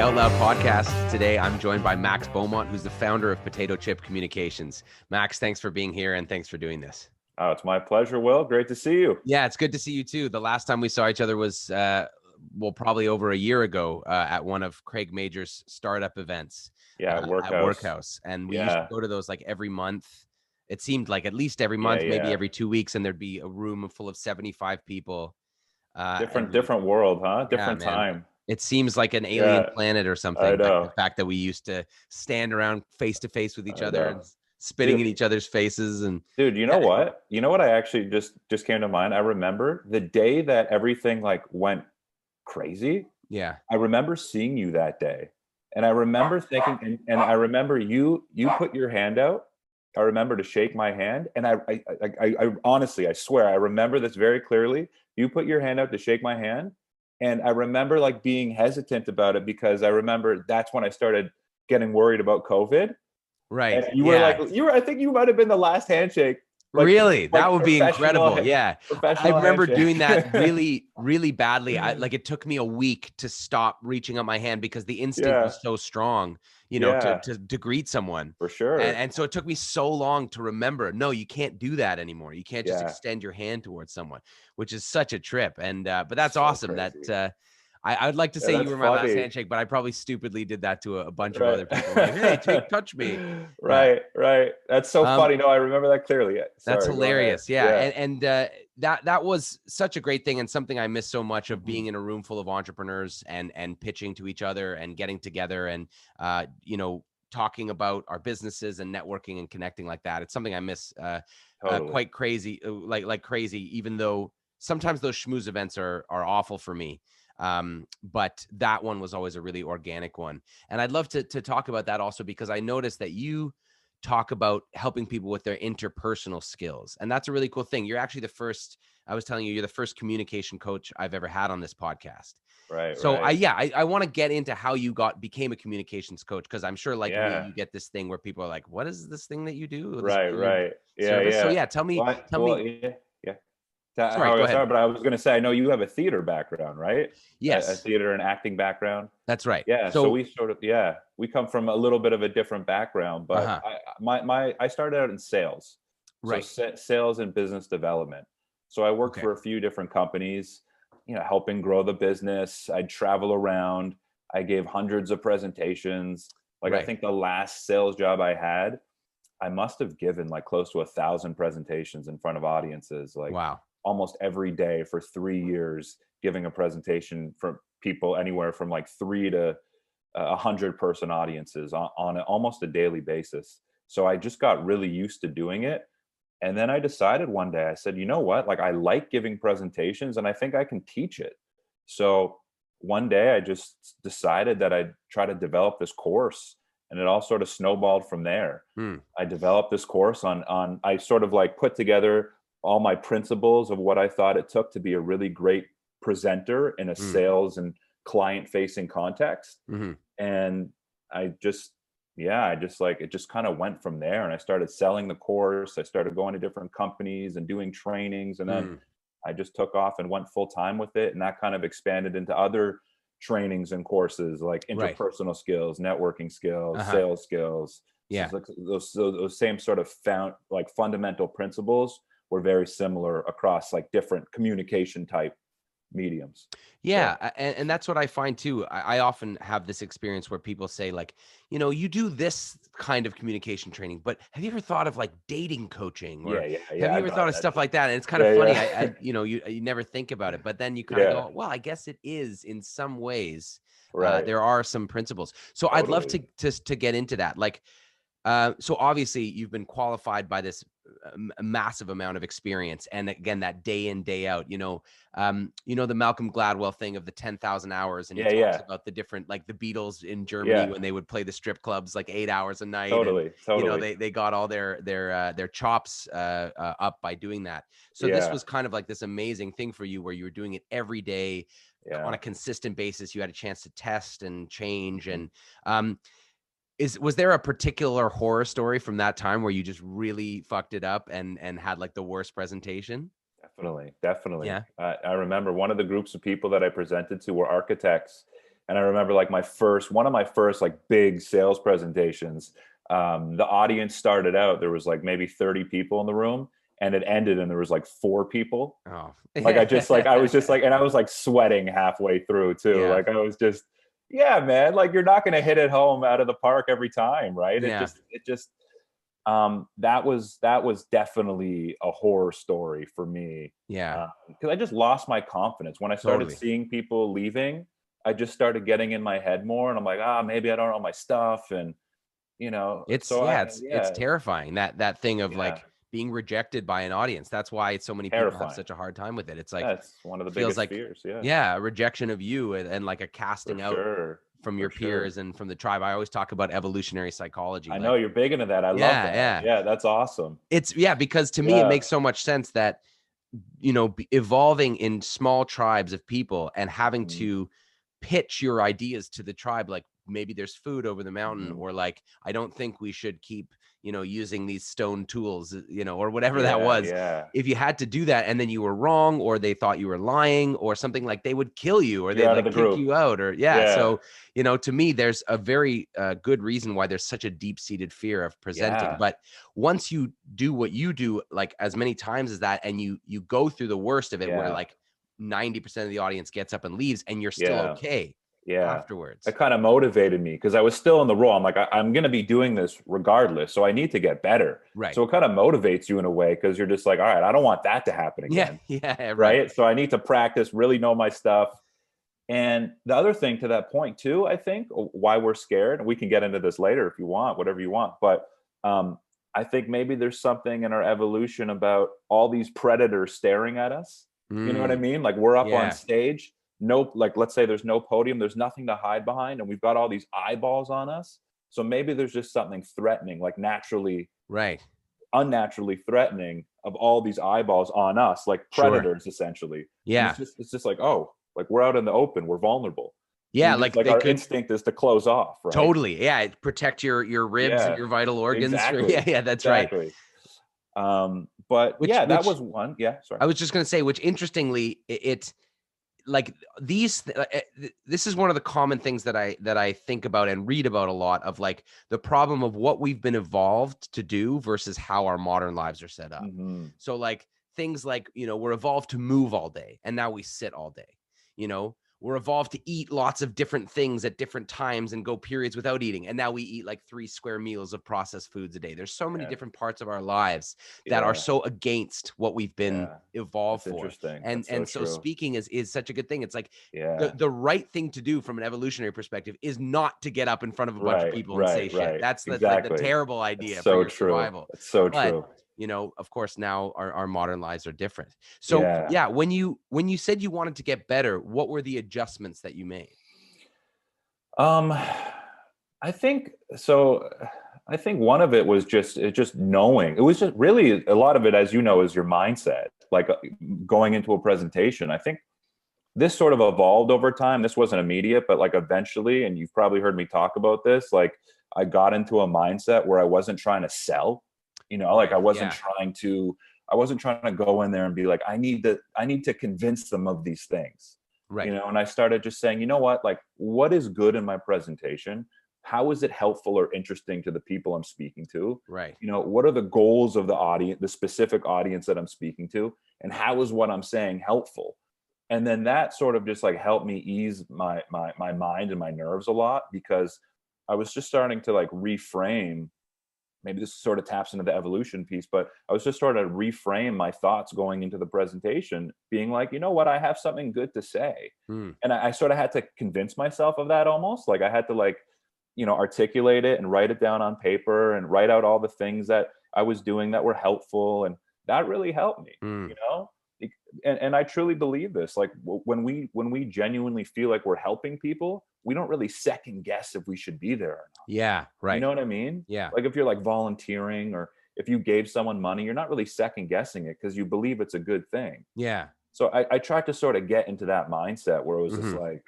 OutLoud podcast. Today, I'm joined by Max Beaumont, who's the founder of Potato Chip Communications. Max, thanks for being here and thanks for doing this. Oh, it's my pleasure, Will. Great to see you. Yeah, it's good to see you too. The last time we saw each other was, probably over a year ago at one of Craig Major's startup events. Yeah, at Workhouse. At Workhouse. And we used to go to those like every month. It seemed like at least every month, maybe every 2 weeks, and there'd be a room full of 75 people. Different world, huh? Different time. It seems like an alien planet or something. I know. Like the fact that we used to stand around face to face with each other and spitting in each other's faces. And dude, you know what? You know what? I actually just came to mind. I remember the day that everything like went crazy. Yeah. I remember seeing you that day, and I remember thinking, and I remember you put your hand out. I remember to shake my hand, and I honestly, I swear, I remember this very clearly. You put your hand out to shake my hand. And I remember like being hesitant about it because I remember that's when I started getting worried about COVID. Right. And you were like, I think you might have been the last handshake. Like, really? That would be incredible. Yeah. I remember doing that really, really badly. It took me a week to stop reaching out my hand because the instinct was so strong, to greet someone. For sure. And so it took me so long to remember, no, you can't do that anymore. You can't just extend your hand towards someone, which is such a trip. And, but that's so awesome that, I would like to say you were my last handshake, but I probably stupidly did that to a bunch of other people. Like, hey, touch me. Right. That's so funny. No, I remember that clearly. Sorry, that's hilarious. Yeah. And that was such a great thing and something I miss so much of being in a room full of entrepreneurs and pitching to each other and getting together and, talking about our businesses and networking and connecting like that. It's something I miss quite crazy, like crazy, even though sometimes those schmooze events are awful for me. But that one was always a really organic one. And I'd love to talk about that also, because I noticed that you talk about helping people with their interpersonal skills. And that's a really cool thing. You're actually I was telling you, you're the first communication coach I've ever had on this podcast. Right. So I want to get into how you became a communications coach. Cause I'm sure me, you get this thing where people are like, what is this thing that you do? Right. Yeah. So yeah, tell me. Sorry, but I was going to say, I know you have a theater background, right? Yes. A theater and acting background. That's right. Yeah. So we we come from a little bit of a different background, but I started out in sales, right? So sales and business development. So I worked for a few different companies, helping grow the business. I'd travel around. I gave hundreds of presentations. I think the last sales job I had, I must have given like close to 1,000 presentations in front of audiences. Wow. Almost every day for 3 years, giving a presentation for people anywhere from like 3 to 100 person audiences on almost a daily basis. So I just got really used to doing it. And then I decided one day, I said, you know what? Like, I like giving presentations and I think I can teach it. So one day I just decided that I'd try to develop this course, and it all sort of snowballed from there. I developed this course I sort of like put together all my principles of what I thought it took to be a really great presenter in a sales and client facing context. And it just kind of went from there. And I started selling the course. I started going to different companies and doing trainings. And then I just took off and went full time with it. And that kind of expanded into other trainings and courses like interpersonal skills, networking skills, sales skills. Yeah. So those same sort of fundamental principles were very similar across like different communication type mediums. Yeah. So. And that's what I find too. I often have this experience where people say like, you do this kind of communication training, but have you ever thought of like dating coaching or have you ever thought of stuff like that? And it's kind of funny. You never think about it, but then you kind of go, well, I guess it is in some ways. There are some principles. So I'd love to get into that. Like, so obviously you've been qualified by this massive amount of experience. And again, that day in, day out, the Malcolm Gladwell thing of the 10,000 hours. And he talks about the different, like the Beatles in Germany when they would play the strip clubs, like 8 hours a night. Totally. They got all their chops up by doing that. So this was kind of like this amazing thing for you where you were doing it every day on a consistent basis. You had a chance to test and change. And, was there a particular horror story from that time where you just really fucked it up and had like the worst presentation? Definitely. Yeah. I remember one of the groups of people that I presented to were architects, And I remember like one of my first like big sales presentations, the audience started out, there was like maybe 30 people in the room, and it ended and there was like 4 people. Oh, Like I was just like, and I was like sweating halfway through too. yeah, Like I was just, yeah, man, like you're not going to hit it home out of the park every time. Right. yeah, That was definitely a horror story for me. yeah, Because I just lost my confidence when I started totally. seeing people leaving. I just started getting in my head more, and I'm like, maybe I don't know my stuff, and It's so it's terrifying, that thing of yeah, like being rejected by an audience. That's why so many people have terrifying. such a hard time with it. It's like That's one of the feels biggest like, fears. Yeah, yeah, a rejection of you, and like a for casting out sure, from for your sure. peers and from the tribe. I always talk about evolutionary psychology. I know Like, you're big into that. I love yeah, that. yeah. Yeah, that's awesome. It's yeah, because to me it Yeah. makes so much sense that evolving in small tribes of people and having Mhm, to pitch your ideas to the tribe, like maybe there's food over the mountain, mhm. or like I don't think we should keep using these stone tools, or whatever that Yeah, was. yeah. If you had to do that and then you were wrong, or they thought you were lying or something, like they would kill you, or You're they'd out of like the kick group. you out, or yeah. Yeah, So to me there's a very good reason why there's such a deep-seated fear of presenting. yeah, But once you do what you do, like as many times as that, and you go through the worst of it, where yeah, like 90% of the audience gets up and leaves, and you're still yeah. okay Yeah. afterwards. That kind of motivated me because I was still in the role. I'm like, I'm going to be doing this regardless. So I need to get better. Right. So it kind of motivates you in a way because you're just like, all right, I don't want that to happen Yeah. again. Yeah. Right. Right. So I need to practice, really know my stuff. And the other thing to that point, too, I think why we're scared, and we can get into this later if you want, whatever you want. But I think maybe there's something in our evolution about all these predators staring at us. You know what I Mm, mean? Like we're up on yeah. stage, no, like let's say there's no podium, there's nothing to hide behind, and we've got all these eyeballs on us. So maybe there's just something threatening, like Right. unnaturally threatening of all these eyeballs on us, like Sure. predators essentially. And Yeah. it's just like, oh, like we're out in the open, we're vulnerable. And Yeah. we just Like like they our could instinct is to close off, right? totally. Yeah. Protect your ribs and Yeah, your vital organs. Yeah. exactly. Yeah. That's right. Exactly. But Which, yeah, that which was one. Yeah, sorry. I was just going to say, which interestingly, it like this is one of the common things that I think about and read about a lot, of like the problem of what we've been evolved to do versus how our modern lives are set up. Hmm. So like things like, we're evolved to move all day, and now we sit all day. We're evolved to eat lots of different things at different times and go periods without eating, and now we eat like 3 square meals of processed foods a day. There's so many Yeah, different parts of our lives that are yeah, so against what we've been yeah. evolved That's for. interesting. and That's so and so true. speaking is such a good thing. It's like the Yeah. the right thing to do from an evolutionary perspective is not to get up in front of a bunch of Right, people and say right, shit. right. That's like the Exactly. terrible That's idea for so your true. survival. That's so But true. of course now our modern lives are different. So Yeah. yeah, when you said you wanted to get better, what were the adjustments that you made? Um, I think so. I think one of it was just knowing. It was just really a lot of it, as you know, is your mindset. Like going into a presentation. I think this sort of evolved over time. This wasn't immediate, but like eventually, and you've probably heard me talk about this. Like I got into a mindset where I wasn't trying to sell. Like Right. Yeah. I wasn't trying to go in there and be like, I need to convince them of these things. Right. And I started just saying, you know what, like what is good in my presentation? How is it helpful or interesting to the people I'm speaking to? Right. What are the goals of the audience, the specific audience that I'm speaking to? And how is what I'm saying helpful? And then that sort of just like helped me ease my mind and my nerves a lot, because I was just starting to like reframe. Maybe this sort of taps into the evolution piece, but I was just sort of reframe my thoughts going into the presentation, being like, you know what, I have something good to say. Hmm. And I sort of had to convince myself of that, almost like I had to like, articulate it and write it down on paper and write out all the things that I was doing that were helpful. And that really helped me, Hmm. you know? And I truly believe this. Like when we genuinely feel like we're helping people, we don't really second guess if we should be there or not. Yeah. You Right. know what I mean? Yeah. Like if you're like volunteering, or if you gave someone money, you're not really second guessing it because you believe it's a good thing. Yeah. So I tried to sort of get into that mindset where it was just Hmm. like,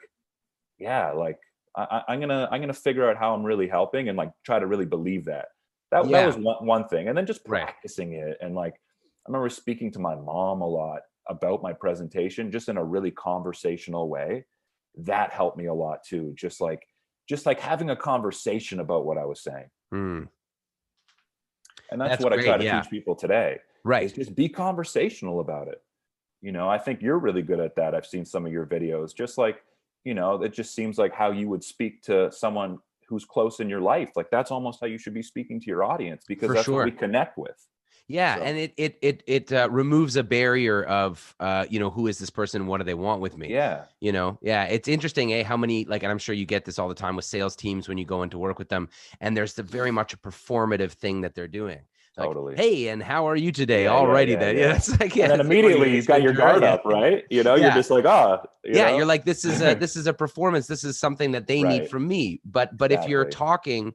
yeah, like I'm gonna figure out how I'm really helping, and like try to really believe that. That Yeah. was one thing, and then just Right. practicing it. And like I remember speaking to my mom a lot about my presentation, just in a really conversational way. that helped me a lot too. Just like having a conversation about what I was saying. Mm. And that's what I try great. to Yeah. teach people today. Right. Is just be conversational about it. You know, I think you're really good at that. I've seen some of your videos. Just like, you know, it just seems like how you would speak to someone who's close in your life. Like that's almost how you should be speaking to your audience, because For that's what we sure. connect with. Yeah, So, and it removes a barrier of you know, who is this person? What do they want with me? yeah. You know, yeah, it's interesting, how many, like, and I'm sure you get this all the time with sales teams when you go into work with them, and there's the very much a performative thing that they're doing. Like, Totally. hey, and how are you today? Yeah, Alrighty then. Yeah, yeah. it's like, And yeah, then it's like, what are you, immediately a you've got your stranger, are guard you? up, right? You know, you're Yeah. just like, you Yeah, know? you're like, this is a performance. This is something that they need Right. from me. But if you're Exactly. talking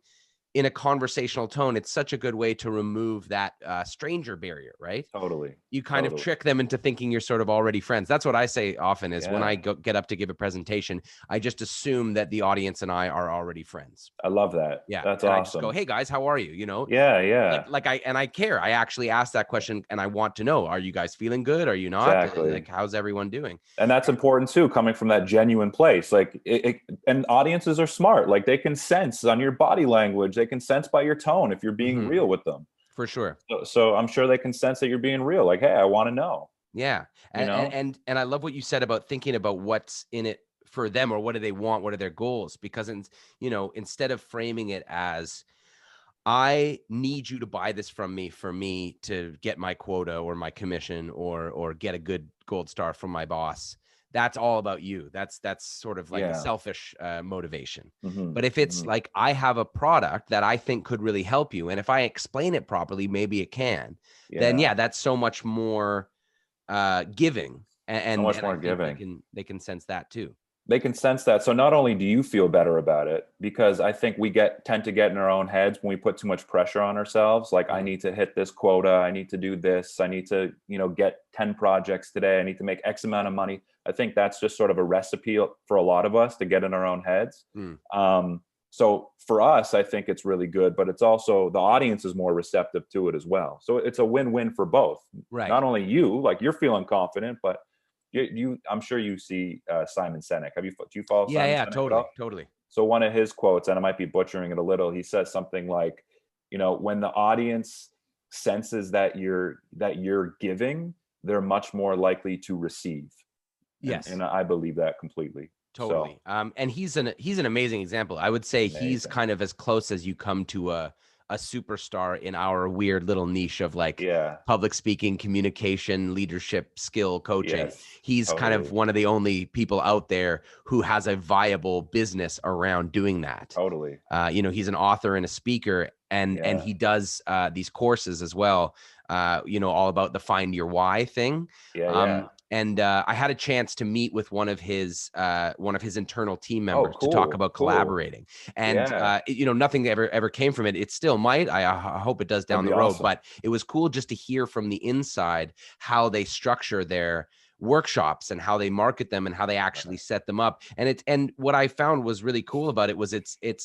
in a conversational tone, it's such a good way to remove that stranger barrier, right? Totally. You kind of trick them into thinking you're sort of already friends. That's what I say often is when I get up to give a presentation, I just assume that the audience and I are already friends. I love that. Yeah. That's And I just go, awesome. hey guys, how are you? You know, Yeah. I care. I actually ask that question and I want to know, are you guys feeling good? Are you not? Exactly. Like, how's everyone doing? And that's important too, coming from that genuine place. Like and audiences are smart. Like they can sense on your body language. They can sense by your tone if you're being real with them. For sure. So I'm sure they can sense that you're being real. Like, hey, I want to know. Yeah. You know? And I love what you said about thinking about what's in it for them, or what do they want? What are their goals? Because you know, instead of framing it as, I need you to buy this from me for me to get my quota or my commission or get a good gold star from my boss. That's all about you. That's sort of like a selfish motivation. But if it's like, I have a product that I think could really help you, and if I explain it properly, maybe it can, then that's so much more giving. And so much and more I think giving. they can sense that too. They can sense that. So not only do you feel better about it, because I think we tend to get in our own heads when we put too much pressure on ourselves. Like, I need to hit this quota. I need to do this. I need to, you know, get 10 projects today. I need to make X amount of money. I think that's just sort of a recipe for a lot of us to get in our own heads. So for us, I think it's really good, but it's also, the audience is more receptive to it as well. So it's a win-win for both. Right. Not only you, like, you're feeling confident, but I'm sure you see Simon Sinek. Do you follow Simon Sinek? Totally. So one of his quotes, and I might be butchering it a little, he says something like, you know, when the audience senses that you're giving, they're much more likely to receive. Yes. And I believe that completely. Totally. So, and he's an amazing example. I would say he's kind of as close as you come to a superstar in our weird little niche of like public speaking, communication, leadership, skill coaching. He's kind of one of the only people out there who has a viable business around doing that. Totally. You know, he's an author and a speaker, and he does these courses as well. You know, all about the find your why thing. And I had a chance to meet with one of his internal team members to talk about collaborating. And you know, nothing ever came from it. It still might. I hope it does down the road. Awesome. But it was cool just to hear from the inside how they structure their workshops and how they market them and how they actually set them up. And what I found was really cool about it was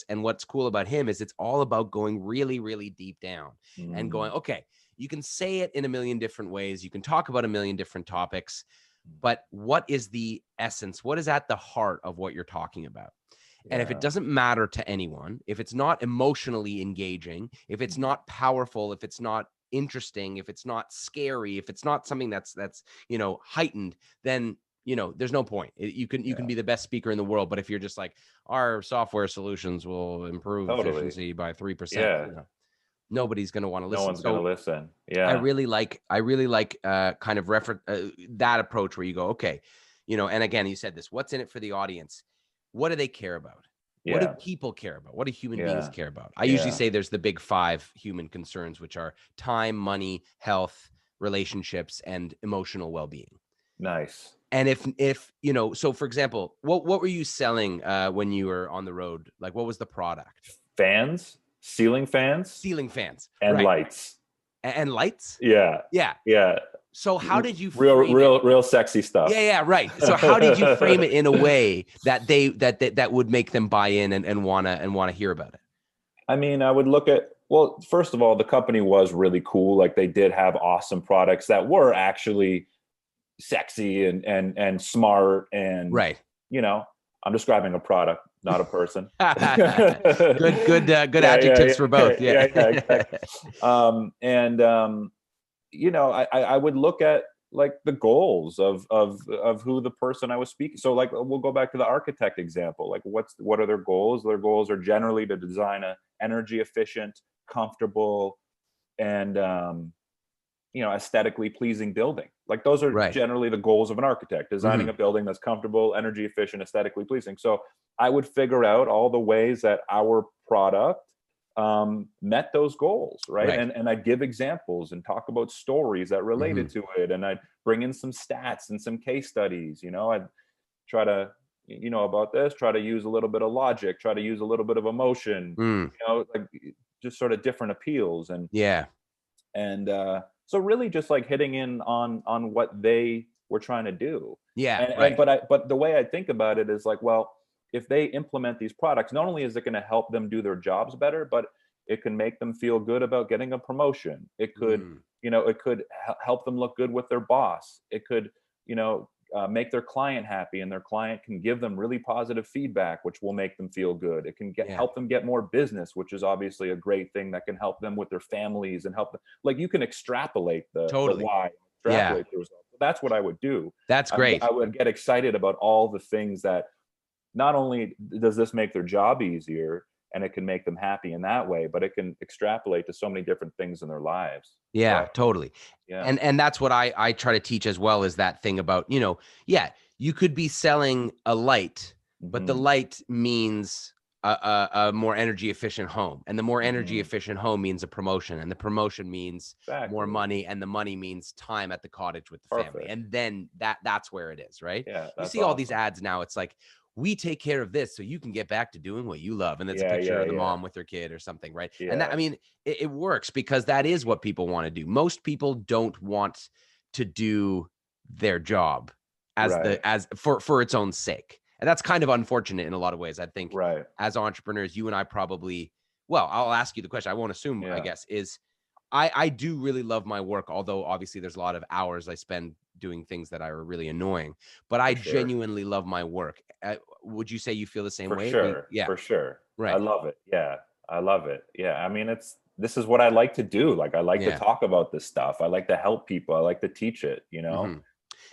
and what's cool about him is it's all about going really, really deep down and going, okay, you can say it in a million different ways. You can talk about a million different topics, but what is the essence? What is at the heart of what you're talking about? And if it doesn't matter to anyone, if it's not emotionally engaging, if it's not powerful, if it's not interesting, if it's not scary, if it's not something that's, you know, heightened, then, you know, there's no point. You can be the best speaker in the world, but if you're just like, our software solutions will improve efficiency by 3%, you know, nobody's going to want to listen. No one's going to listen. I really like kind of that approach where you go, okay, you know, and again, you said this, what's in it for the audience? What do they care about? What do people care about? What do human beings care about? I usually say there's the big 5 human concerns, which are time, money, health, relationships, and emotional well-being. Nice. And if you know, so for example, what were you selling when you were on the road? Like, what was the product? Fans. Ceiling fans and lights and lights. Yeah. So how did you real sexy stuff? Yeah, right. So how did you frame it in a way that that would make them buy in and wanna hear about it? I mean, I would look at, well, first of all, the company was really cool. Like, they did have awesome products that were actually sexy and smart and right. You know, I'm describing a product, not a person. Good adjectives for both. Yeah. Exactly. You know, I would look at like the goals of who the person I was speaking. So like, we'll go back to the architect example. Like, what are their goals? Their goals are generally to design a energy efficient, comfortable, and you know, aesthetically pleasing building. Like, those are Right. generally the goals of an architect, designing a building that's comfortable, energy efficient, aesthetically pleasing. So I would figure out all the ways that our product met those goals, right? Right. And I'd give examples and talk about stories that related to it, and I'd bring in some stats and some case studies. You know, I'd try to, you know, about this, try to use a little bit of logic, try to use a little bit of emotion, you know, like just sort of different appeals. And yeah. And so really just like hitting in on what they were trying to do. Yeah. And but the way I think about it is like, well, if they implement these products, not only is it going to help them do their jobs better, but it can make them feel good about getting a promotion. It could, you know, it could help them look good with their boss. It could, you know, make their client happy, and their client can give them really positive feedback, which will make them feel good. It can help them get more business, which is obviously a great thing that can help them with their families and help them. Like, you can extrapolate the why, extrapolate the results. That's what I would do. That's great. I would get excited about all the things that not only does this make their job easier and it can make them happy in that way, but it can extrapolate to so many different things in their lives. Yeah, totally. Yeah. And that's what I try to teach as well, is that thing about, you know, you could be selling a light, but the light means a more energy efficient home, and the more energy efficient home means a promotion, and the promotion means more money, and the money means time at the cottage with the family. And then that's where it is, right? Yeah, you see all these ads now. It's like, we take care of this so you can get back to doing what you love. And it's a picture of the mom with her kid or something, right? And that, I mean, it works because that is what people want to do. Most people don't want to do their job for its own sake. And that's kind of unfortunate in a lot of ways. I think as entrepreneurs, you and I probably, well, I'll ask you the question. I won't assume, I guess, is I do really love my work, although obviously there's a lot of hours I spend doing things that are really annoying, but I genuinely love my work. Would you say you feel the same way? For sure. Right. I love it. Yeah. I love it. Yeah. I mean, this is what I like to do. Like, I like to talk about this stuff. I like to help people. I like to teach it, you know?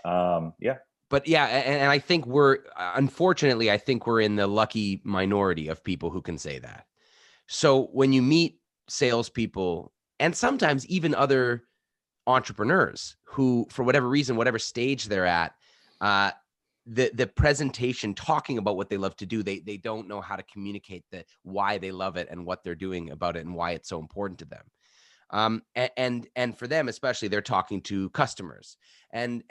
Yeah. But yeah, and I think unfortunately, I think we're in the lucky minority of people who can say that. So when you meet salespeople, and sometimes even other entrepreneurs who, for whatever reason, whatever stage they're at, the presentation, talking about what they love to do, they don't know how to communicate why they love it and what they're doing about it and why it's so important to them. And for them especially, they're talking to customers and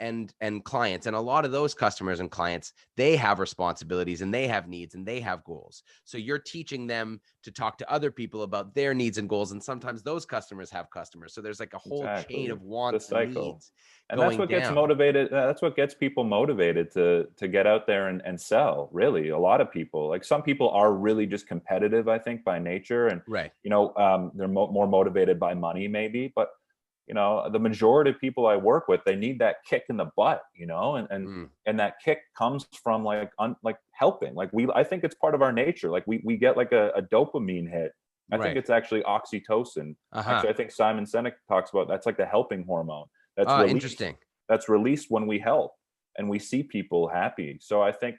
clients, and a lot of those customers and clients, they have responsibilities and they have needs and they have goals. So you're teaching them to talk to other people about their needs and goals, and sometimes those customers have customers. So there's like a whole chain of wants and needs. And that's what gets motivated. That's what gets people motivated to get out there and sell. Really, a lot of people, like, some people are really just competitive, I think, by nature, and you know, they're more motivated by money, maybe. But you know, the majority of people I work with, they need that kick in the butt, you know, and that kick comes from like helping. Like, I think it's part of our nature. Like, we get like a dopamine hit. I think it's actually oxytocin. Actually, I think Simon Sinek talks about that's like the helping hormone. That's released. Interesting. That's released when we help and we see people happy. So I think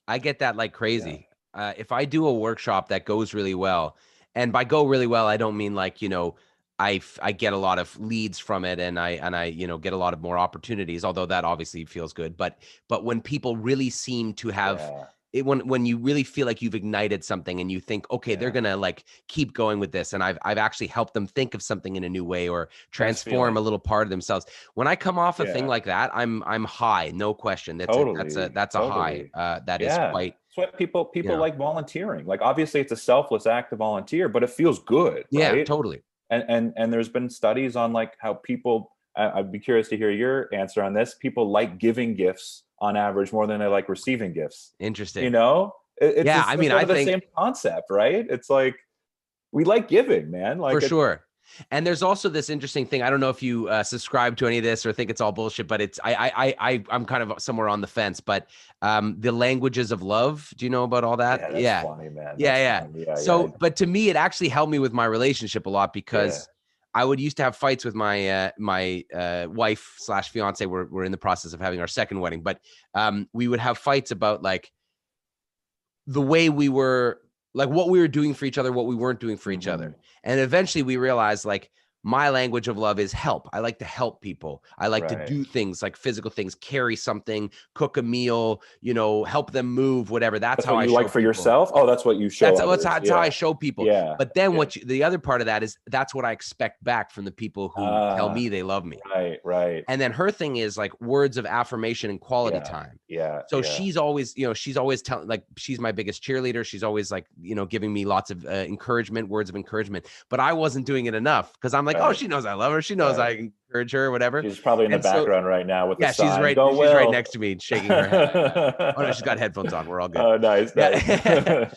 I get that like crazy. If I do a workshop that goes really well, and by go really well, I don't mean like, you know, I get a lot of leads from it, and I you know, get a lot of more opportunities, although that obviously feels good. But when people really seem to have it, when you really feel like you've ignited something and you think, okay, they're gonna like keep going with this, and I've actually helped them think of something in a new way or transform a little part of themselves. When I come off a thing like that, I'm high, no question. That's a high. That is quite. That's what people like volunteering. Like, obviously it's a selfless act to volunteer, but it feels good. Yeah, totally. And there's been studies on like how people, I'd be curious to hear your answer on this. People like giving gifts on average more than they like receiving gifts. Interesting. You know, I mean, I think the same concept, right? It's like, we like giving, man. Like, for sure. And there's also this interesting thing. I don't know if you subscribe to any of this or think it's all bullshit, but it's I'm kind of somewhere on the fence. But the languages of love. Do you know about all that? Yeah, that's Yeah, funny, man. yeah, That's yeah. funny. Yeah, yeah, So, but to me, it actually helped me with my relationship a lot yeah. because I would used to have fights with my wife slash fiance. We're in the process of having our second wedding, but we would have fights about like the way we were, like what we were doing for each other, what we weren't doing for each other. And eventually we realized like my language of love is help. I like to help people. I like to Right. do things like physical things, carry something, cook a meal, you know, help them move, whatever. That's That's how what I you show like for people. yourself? Oh, that's what you show others. That's how Yeah. I show people. Yeah. But then Yeah. the other part of that is that's what I expect back from the people who tell Ah, me they love me. right, right. And then her thing is like words of affirmation and quality Yeah. time. Yeah. So Yeah. she's always, you know, she's always telling, like, she's my biggest cheerleader. She's always like, you know, giving me lots of encouragement, words of encouragement. But I wasn't doing it enough because I'm like, oh, Right. she knows I love her. She knows Right. I encourage her or whatever. She's probably in the And so, background right now with the yeah, sign. Go she's right Will. next to me shaking her head. Oh no, she's got headphones on. We're all good. Oh, nice, nice. Yeah.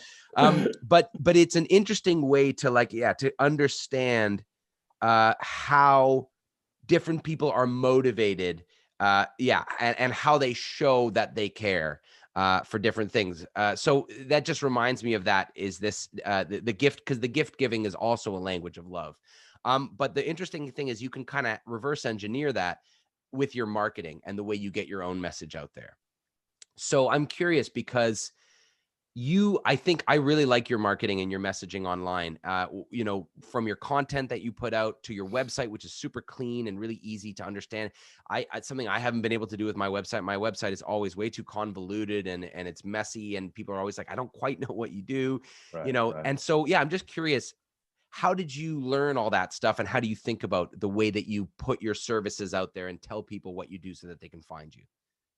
But it's an interesting way to like, yeah, to understand how different people are motivated, and how they show that they care for different things. So that just reminds me of that is this the gift, because the gift giving is also a language of love. But the interesting thing is you can kind of reverse engineer that with your marketing and the way you get your own message out there. So I'm curious because I think I really like your marketing and your messaging online. You know, from your content that you put out to your website, which is super clean and really easy to understand. Something I haven't been able to do with my website. My website is always way too convoluted and it's messy, and people are always like, I don't quite know what you do, you Right, know. right. And so, yeah, I'm just curious, how did you learn all that stuff, and how do you think about the way that you put your services out there and tell people what you do so that they can find you?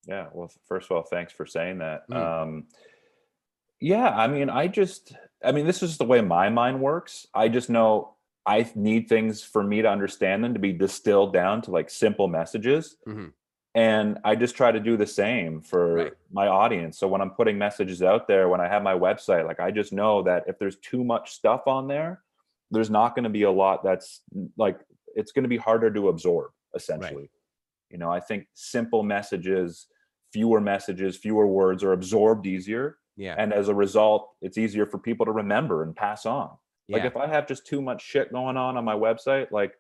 Yeah. Well, first of all, thanks for saying that. Mm, Yeah, I mean, this is the way my mind works. I just know I need things for me to understand them to be distilled down to like simple messages. mhm. And I just try to do the same Right, for my audience. So when I'm putting messages out there, when I have my website, like I just know that if there's too much stuff on there, there's not going to be a lot like, it's going to be harder to absorb, right. essentially. I think simple messages, fewer words are absorbed easier. Yeah, And as a result, it's easier for people to remember and pass on. Like yeah, if I have just too much shit going on my website, like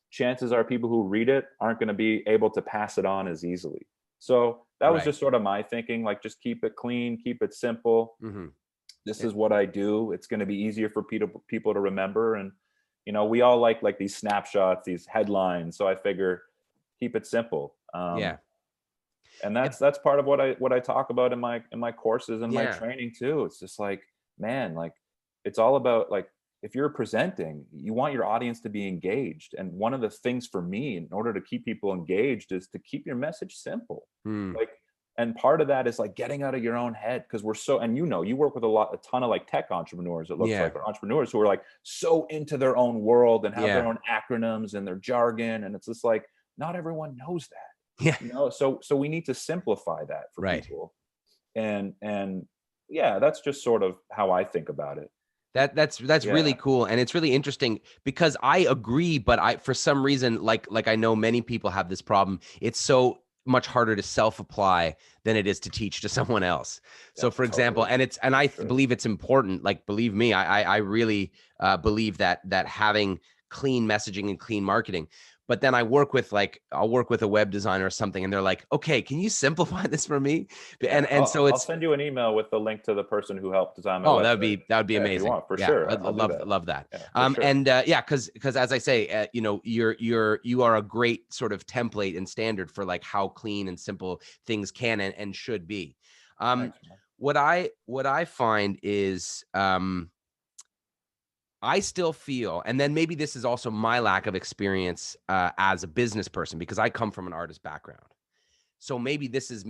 chances are people who read it aren't going to be able to pass it on as easily. So that was right. just sort of my thinking, like just keep it clean, keep it simple. Mhm. This is what I do. It's going to be easier for people to remember. And, we all like these snapshots, these headlines. So I figure keep it simple. Yeah. And And that's part of what I talk about in my courses and my yeah. training too. It's just like, man, like it's all about like if you're presenting, you want your audience to be engaged. And one of the things for me in order to keep people engaged is to keep your message simple. Mm. Like, and part of that is like getting out of your own head because we're so, and you work with a ton of like tech entrepreneurs, it looks Yeah. like, or entrepreneurs who are like so into their own world and have their Yeah. own acronyms and their jargon. And it's just like, not everyone knows that. Yeah. So we need to simplify that for Right. people. And yeah, that's just sort of how I think about it. That's really Yeah. cool, and it's really interesting because I agree, but I for some reason, like I know many people have this problem. It's so much harder to self-apply than it is to teach to someone else. Yeah, So, for example, totally. and I For sure. believe it's important. Like, believe me, I really believe that having clean messaging and clean marketing. But then I'll work with a web designer or something, and they're like, "Okay, can you simplify this for me?" Yeah. And so I'll it's send you an email with the link to the person who helped design my Oh, website. that would be Yeah, if you amazing. want, for Yeah, sure. I'd I'll do love that. love that. Yeah, for sure. And yeah, because as I say, you know, you are a great sort of template and standard for like how clean and simple things can and should be. Um, Thanks, man. what I find is I still feel, and then maybe this is also my lack of experience as a business person because I come from an artist background. So maybe this is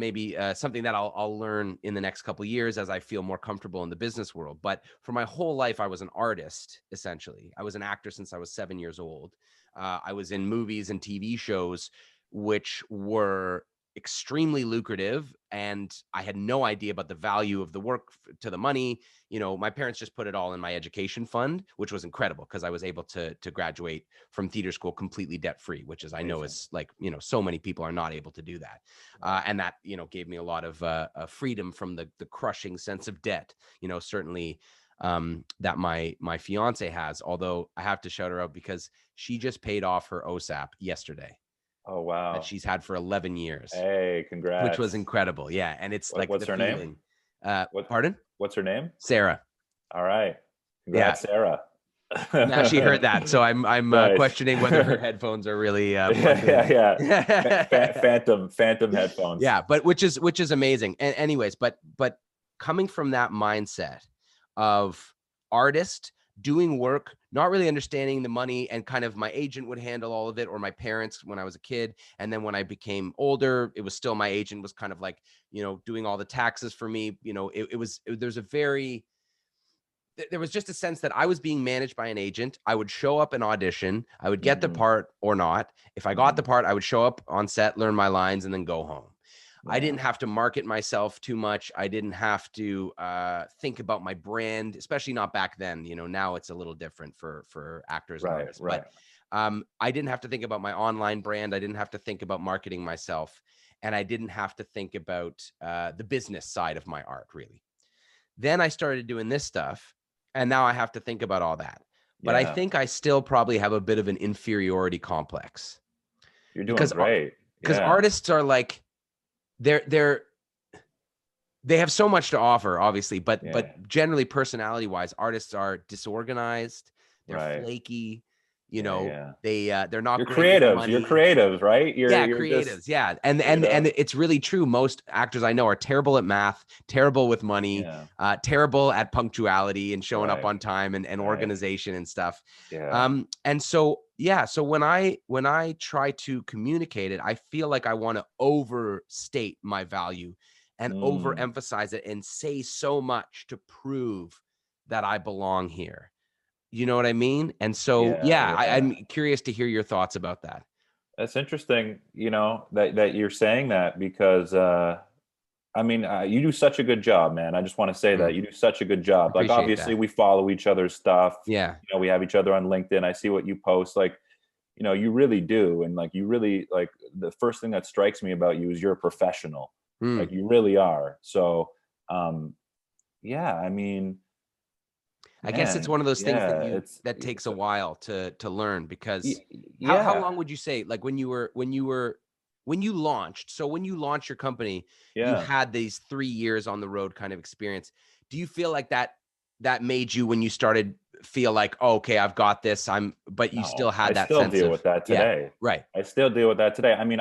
something that I'll learn in the next couple of years as I feel more comfortable in the business world. But for my whole life, I was an artist, essentially. I was an actor since I was 7 years old. I was in movies and TV shows, which were extremely lucrative, and I had no idea about the value of the work to the money. You know, my parents just put it all in my education fund, which was incredible because I was able to graduate from theater school completely debt free, which is, I know, is like, you know, so many people are not able to do that. And that, you know, gave me a lot of freedom from the crushing sense of debt, you know, certainly that my fiance has, although I have to shout her out because she just paid off her OSAP yesterday. Oh, That wow. she's had for 11 years. Hey, Which was congrats. incredible. Yeah. And it's like What's the her name? feeling. Pardon? What's her name? Sarah. All right. Yeah. Congrats, Sarah. Now she heard that. So I'm Nice. questioning whether her headphones are really plugged Yeah, in. yeah, yeah. Phantom headphones. Yeah, but which is amazing. And anyways, but coming from that mindset of artist doing work, not really understanding the money, and kind of my agent would handle all of it, or my parents when I was a kid. And then when I became older, it was still my agent was kind of like, you know, doing all the taxes for me. You know, there was just a sense that I was being managed by an agent. I would show up and audition. I would get the part or not. If I got the part, I would show up on set, learn my lines, and then go home. I didn't have to market myself too much. I didn't have to think about my brand, especially not back then. You know, now it's a little different for actors and artists. Right. But I didn't have to think about my online brand. I didn't have to think about marketing myself. And I didn't have to think about the business side of my art, really. Then I started doing this stuff. And now I have to think about all that. But I think I still probably have a bit of an inferiority complex. You're doing great. Because artists are like, they have so much to offer, obviously, but generally personality wise, artists are disorganized, they're flaky, you know, they're not You're great with creatives. money. You're creatives, right? You're creatives. Just, yeah. And it's really true. Most actors I know are terrible at math, terrible with money, terrible at punctuality and showing up on time and organization and stuff. And so, so when I try to communicate it, I feel like I want to overstate my value and overemphasize it and say so much to prove that I belong here. You know what I mean? And so, I'm curious to hear your thoughts about that. That's interesting, you know, that you're saying that, because I mean, you do such a good job, man. I just want to say that you do such a good job. Like, obviously we follow each other's stuff. Yeah. You know, we have each other on LinkedIn. I see what you post. Like, you know, you really do. And like, you really, like, the first thing that strikes me about you is you're a professional. Like, you really are. So, I mean, I guess it's one of those things that takes a while to learn, because how long would you say, like, when you launched, so when you launched your company, you had these 3 years on the road kind of experience. Do you feel like that made you, when you started, feel like, oh, okay, I've got this, but you still had that sense of... I still deal with that today. Right. I still deal with that today. I mean,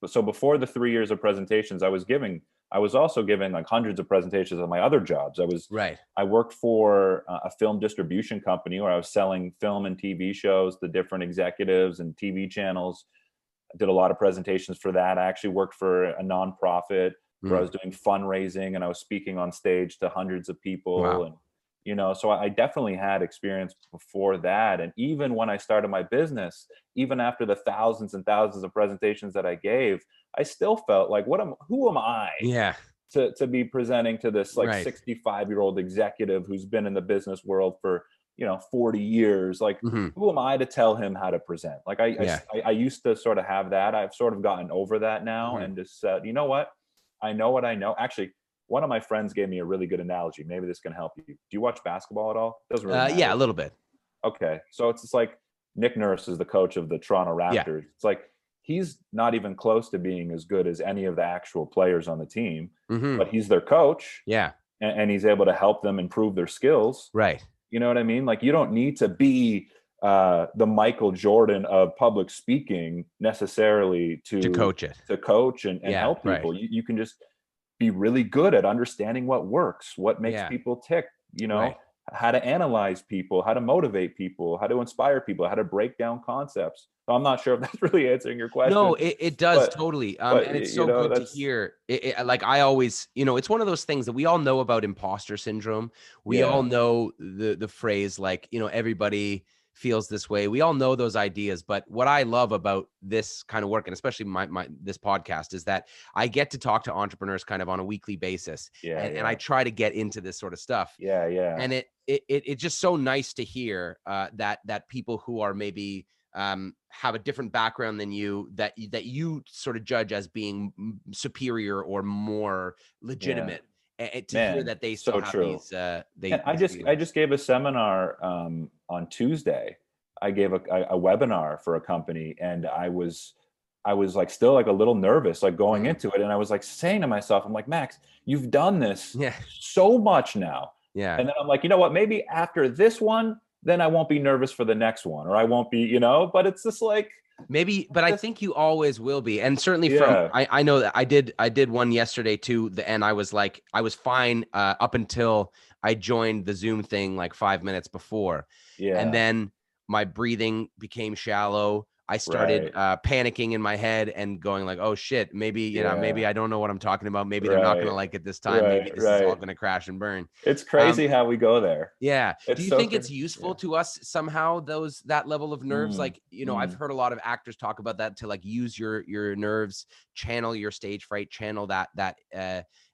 so before the 3 years of presentations, I was also giving like hundreds of presentations at my other jobs. I worked for a film distribution company where I was selling film and TV shows to different executives and TV channels. I did a lot of presentations for that. I actually worked for a nonprofit where I was doing fundraising, and I was speaking on stage to hundreds of people. Wow. And, you know, so I definitely had experience before that. And even when I started my business, even after the thousands and thousands of presentations that I gave, I still felt like, who am I to be presenting to this like 65-year-old executive who's been in the business world for, 40 years. Like, who am I to tell him how to present? Like, I used to sort of have that. I've sort of gotten over that now and just said, you know what? I know what I know. Actually, one of my friends gave me a really good analogy. Maybe this can help you. Do you watch basketball at all? Doesn't really matter. Yeah, a little bit. Okay. So it's just like Nick Nurse is the coach of the Toronto Raptors. It's like, he's not even close to being as good as any of the actual players on the team, but he's their coach. Yeah. And he's able to help them improve their skills. Right. You know what I mean? Like, you don't need to be the Michael Jordan of public speaking necessarily to coach it, to coach and help people. You can just be really good at understanding what works, what makes people tick, how to analyze people, how to motivate people, how to inspire people, how to break down concepts. So I'm not sure if that's really answering your question. No, it does, totally. And it's so good to hear. Like, I always, it's one of those things that we all know about imposter syndrome. We all know the phrase, like, everybody feels this way. We all know those ideas, but what I love about this kind of work, and especially this podcast, is that I get to talk to entrepreneurs kind of on a weekly basis. And I try to get into this sort of stuff. And it's just so nice to hear that people who are maybe have a different background than you, that you sort of judge as being superior or more legitimate, and to hear that they still have these I just gave a seminar on Tuesday. I gave a webinar for a company, and I was like still like a little nervous, like going into it. And I was like saying to myself, I'm like, Max, you've done this so much now. And then I'm like, you know what, maybe after this one, then I won't be nervous for the next one, or I won't be, you know, but it's just like, maybe, but I think you always will be. And certainly from, I know that I did one yesterday too. And I was like, I was fine up until I joined the Zoom thing like 5 minutes before. And then my breathing became shallow. I started panicking in my head and going like, oh shit, maybe, you know, maybe I don't know what I'm talking about. Maybe they're not going to like it this time. Maybe this is all going to crash and burn. It's crazy how we go there. Yeah. Do you think it's useful to us somehow, that level of nerves? Like, you know, I've heard a lot of actors talk about that, to like use your nerves, channel your stage fright, channel that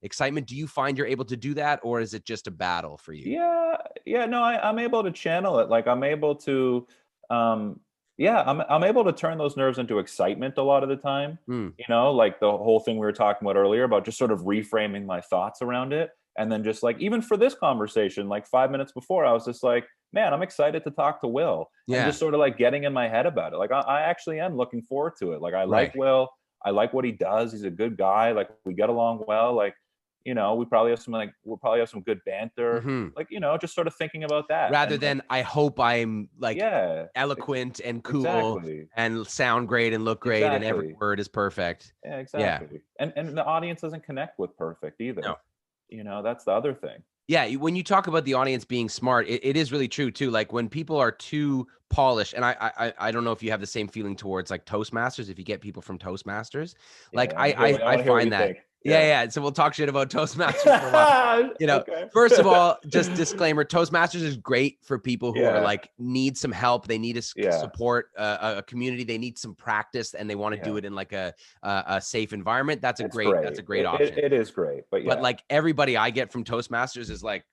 excitement. Do you find you're able to do that, or is it just a battle for you? No, I'm able to channel it. Like I'm able to, I'm able to turn those nerves into excitement a lot of the time. You know, like the whole thing we were talking about earlier about just sort of reframing my thoughts around it. And then just like, even for this conversation, like 5 minutes before, I was just like, man, I'm excited to talk to Will. And just sort of like getting in my head about it. Like I actually am looking forward to it. Like I like Will. I like what he does. He's a good guy. Like we get along well. Like, you know, we'll probably have some good banter. Like, you know, just sort of thinking about that. Rather than, I hope I'm like eloquent and cool and sound great and look great and every word is perfect. Yeah, exactly. And the audience doesn't connect with perfect either. No. You know, that's the other thing. Yeah, when you talk about the audience being smart, it is really true too. Like when people are too polished, and I don't know if you have the same feeling towards like Toastmasters. If you get people from Toastmasters, like I find that. Yeah. So we'll talk shit about Toastmasters for a while. You know, first of all, just disclaimer: Toastmasters is great for people who are like need some help. They need support, a community. They need some practice, and they want to do it in like a safe environment. That's a great option. It is great, but like everybody I get from Toastmasters is like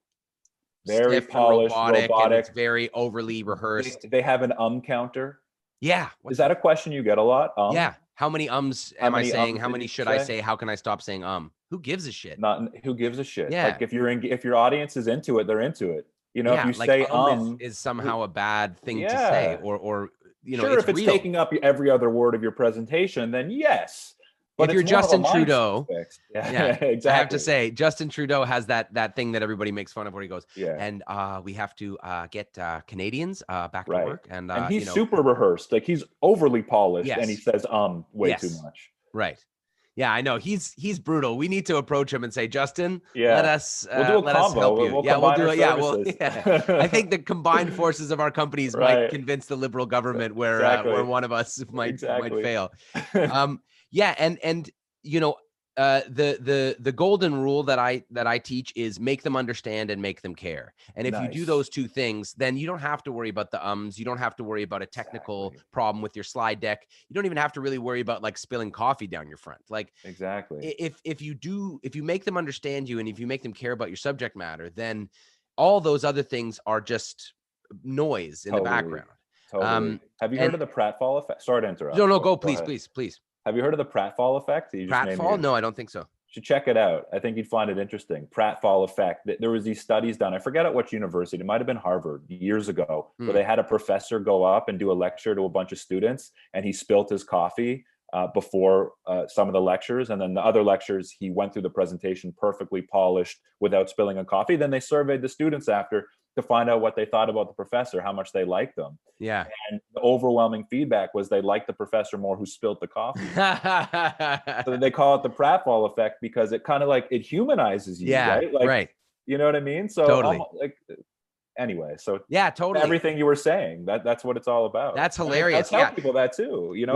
very polished, robotic, and it's very overly rehearsed. They have an counter. Yeah. Is that a question you get a lot? Yeah. How many ums am I saying? How many should I say? How can I stop saying Who gives a shit? Who gives a shit? Yeah. Like if your audience is into it, they're into it. You know, if you say is somehow a bad thing to say, or you know, sure, if it's taking up every other word of your presentation, then yes. But if you're Justin Trudeau, exactly. I have to say, Justin Trudeau has that thing that everybody makes fun of, where he goes, and we have to get Canadians back to work, and he's super rehearsed, like he's overly polished, and he says way too much. Right. Yeah, I know he's brutal. We need to approach him and say, Justin, let us we'll do a let combo. us help you. We'll do it. I think the combined forces of our companies might convince the Liberal government where one of us might fail. Yeah, and you know, the golden rule that I teach is make them understand and make them care. And if you do those two things, then you don't have to worry about the ums. You don't have to worry about a technical problem with your slide deck. You don't even have to really worry about like spilling coffee down your front. Like if you make them understand you, and if you make them care about your subject matter, then all those other things are just noise in the background. Have you heard of the pratfall effect? Sorry to interrupt. No, go please. Have you heard of the pratfall effect? Pratfall? No, I don't think so. You should check it out. I think you'd find it interesting. Pratfall effect. There was these studies done. I forget at which university. It might have been Harvard years ago, where they had a professor go up and do a lecture to a bunch of students, and he spilt his coffee before some of the lectures. And then the other lectures, he went through the presentation perfectly polished without spilling a coffee. Then they surveyed the students after to find out what they thought about the professor, how much they liked them. Yeah. And the overwhelming feedback was they liked the professor more who spilled the coffee. So they call it the pratfall effect because it kind of like, it humanizes you, right? Like, right. You know what I mean? So totally. Anyway, so yeah, totally. Everything you were saying, that's what it's all about. That's hilarious. I tell people that too. You know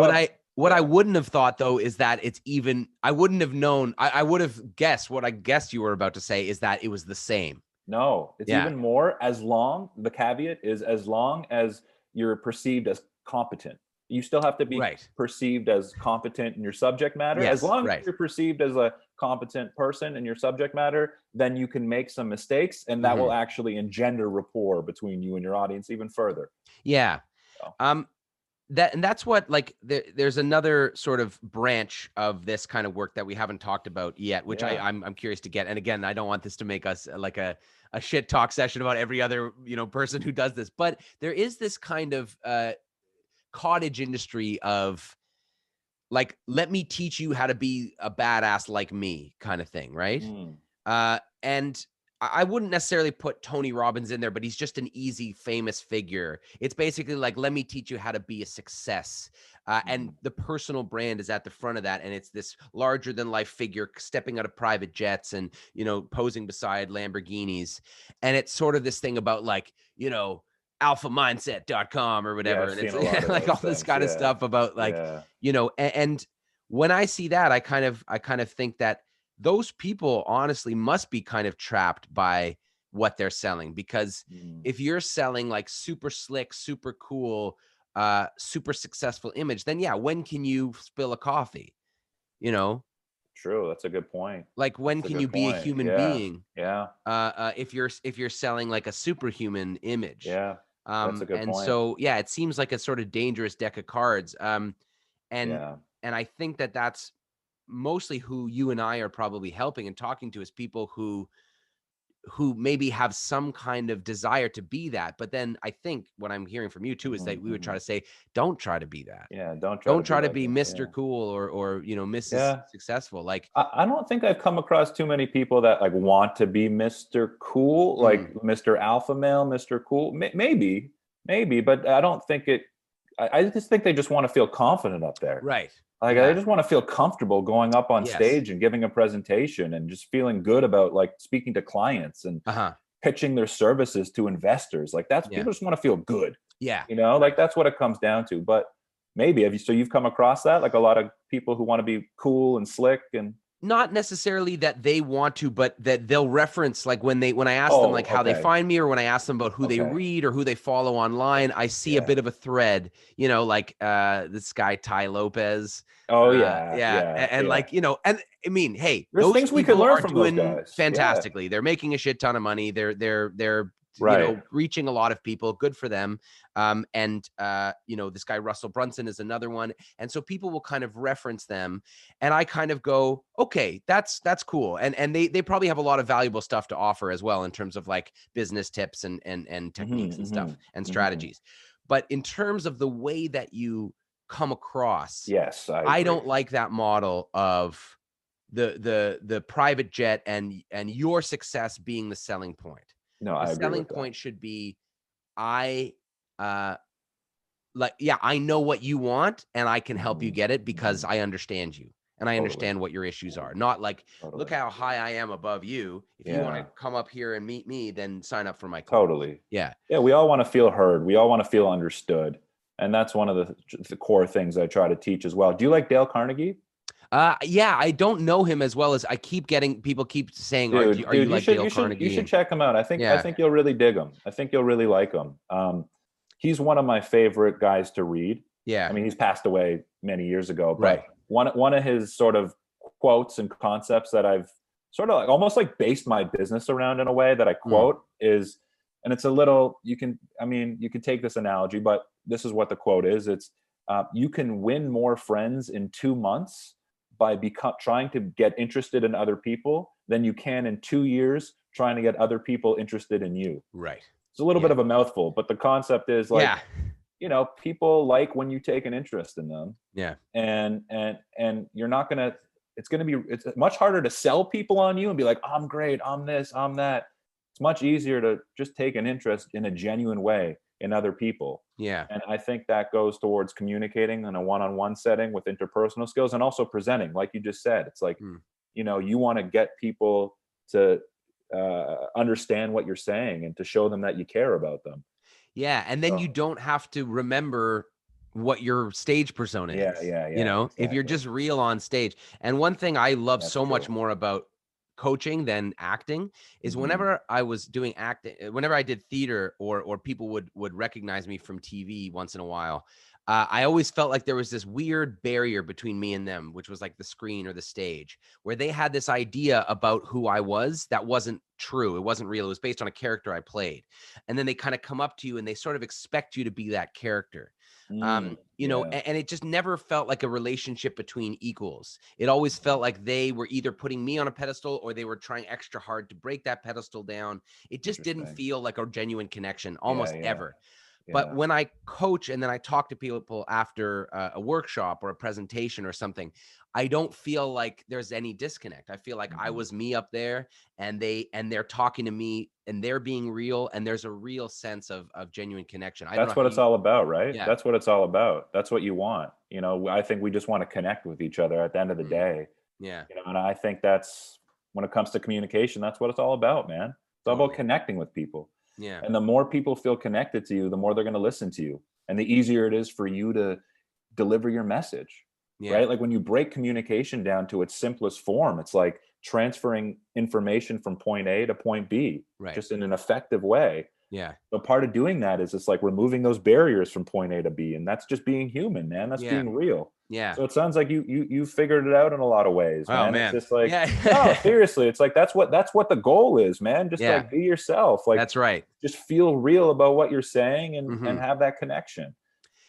what I wouldn't have thought though is that it's even, I wouldn't have known. I would have guessed what I guessed you were about to say is that it was the same. No, it's even more. The caveat is as long as you're perceived as competent. You still have to be perceived as competent in your subject matter. As long as you're perceived as a competent person in your subject matter, then you can make some mistakes, and that will actually engender rapport between you and your audience even further. Yeah. So. That's what, like, there's another sort of branch of this kind of work that we haven't talked about yet, which I'm curious to get. And again, I don't want this to make us like a shit talk session about every other, person who does this, but there is this kind of cottage industry of like, let me teach you how to be a badass like me kind of thing. Right. And I wouldn't necessarily put Tony Robbins in there, but he's just an easy, famous figure. It's basically like, let me teach you how to be a success. And the personal brand is at the front of that. And it's this larger than life figure stepping out of private jets and, posing beside Lamborghinis. And it's sort of this thing about like, alphamindset.com or whatever. And it's like all this kind of stuff about like, and when I see that, I kind of think that those people honestly must be kind of trapped by what they're selling, because if you're selling like super slick, super cool, super successful image, then when can you spill a coffee? True. That's a good point. Like, when can you be a human being? If you're selling like a superhuman image. That's a good point. So it seems like a sort of dangerous deck of cards. And I think that that's mostly who you and I are probably helping and talking to, is people who maybe have some kind of desire to be that. But then I think what I'm hearing from you too is that we would try to say, don't try to be that. Don't try to be Mr. Cool or Mrs. Successful. Like, I don't think I've come across too many people that like want to be Mr. Cool, like Mr. Alpha Male, Mr. Cool. Maybe, but I don't think it. I just think they just want to feel confident up there. Right. Like, I just want to feel comfortable going up on stage and giving a presentation and just feeling good about like speaking to clients and pitching their services to investors. Like, that's people just want to feel good. Like that's what it comes down to. But maybe you've come across that, like a lot of people who want to be cool and slick, and not necessarily that they want to, but that they'll reference, like when I ask them like how they find me, or when I ask them about who they read or who they follow online, I see a bit of a thread, like this guy, Ty Lopez. And like, and I mean, hey, there's things we can learn from those guys. Fantastically. They're making a shit ton of money. They're reaching a lot of people. Good for them. And this guy Russell Brunson is another one. And so people will kind of reference them, and I kind of go, okay, that's cool. And they probably have a lot of valuable stuff to offer as well, in terms of like business tips and techniques and stuff and strategies. But in terms of the way that you come across, I don't like that model of the private jet and your success being the selling point. No, the selling point should be, I know what you want and I can help you get it because I understand you and I understand what your issues are. Not like, look how high I am above you. If you want to come up here and meet me, then sign up for my club. Yeah, we all want to feel heard. We all want to feel understood. And that's one of the core things I try to teach as well. Do you like Dale Carnegie? I don't know him as well as I keep getting. People keep saying, dude, are you like Dale Carnegie? You should check him out. I think you'll really dig him. I think you'll really like him. He's one of my favorite guys to read. I mean, he's passed away many years ago, but one of his sort of quotes and concepts that I've sort of like, almost like based my business around in a way that I quote is, and it's a little, you can take this analogy, but this is what the quote is. It's, you can win more friends in 2 months by trying to get interested in other people than you can in 2 years trying to get other people interested in you. Right. It's a little bit of a mouthful, but the concept is like, people like when you take an interest in them. And you're not going to, it's much harder to sell people on you and be like, I'm great, I'm this, I'm that. It's much easier to just take an interest in a genuine way in other people. And I think that goes towards communicating in a one-on-one setting with interpersonal skills, and also presenting, like you just said. It's like, you want to get people to understand what you're saying and to show them that you care about them. And then you don't have to remember what your stage persona is. Exactly. If you're just real on stage. And one thing I love much more about coaching than acting is whenever I was doing acting, whenever I did theater or people would recognize me from TV once in a while. I always felt like there was this weird barrier between me and them, which was like the screen or the stage, where they had this idea about who I was that wasn't true. It wasn't real. It was based on a character I played. And then they kind of come up to you and they sort of expect you to be that character. You know, and it just never felt like a relationship between equals. It always felt like they were either putting me on a pedestal or they were trying extra hard to break that pedestal down. It just didn't feel like a genuine connection almost ever. But when I coach and then I talk to people after a workshop or a presentation or something, I don't feel like there's any disconnect. I feel like I was me up there and they're talking to me and they're being real and there's a real sense of genuine connection. I don't know That's what it's all about, right? Yeah. That's what it's all about. That's what you want. You know, I think we just want to connect with each other at the end of the day. Yeah. You know, and I think that's when it comes to communication, that's what it's all about, man. It's all about connecting with people. Yeah. And the more people feel connected to you, the more they're going to listen to you. And the easier it is for you to deliver your message. Right? Like when you break communication down to its simplest form, it's like transferring information from point A to point B, just in an effective way. Yeah. So part of doing that is it's like removing those barriers from point A to B. And that's just being human, man. That's being real. Yeah. So it sounds like you figured it out in a lot of ways, man. Oh, man. It's just like, no, seriously, it's like that's what the goal is, man. Just like be yourself. Like that's right. Just feel real about what you're saying and have that connection.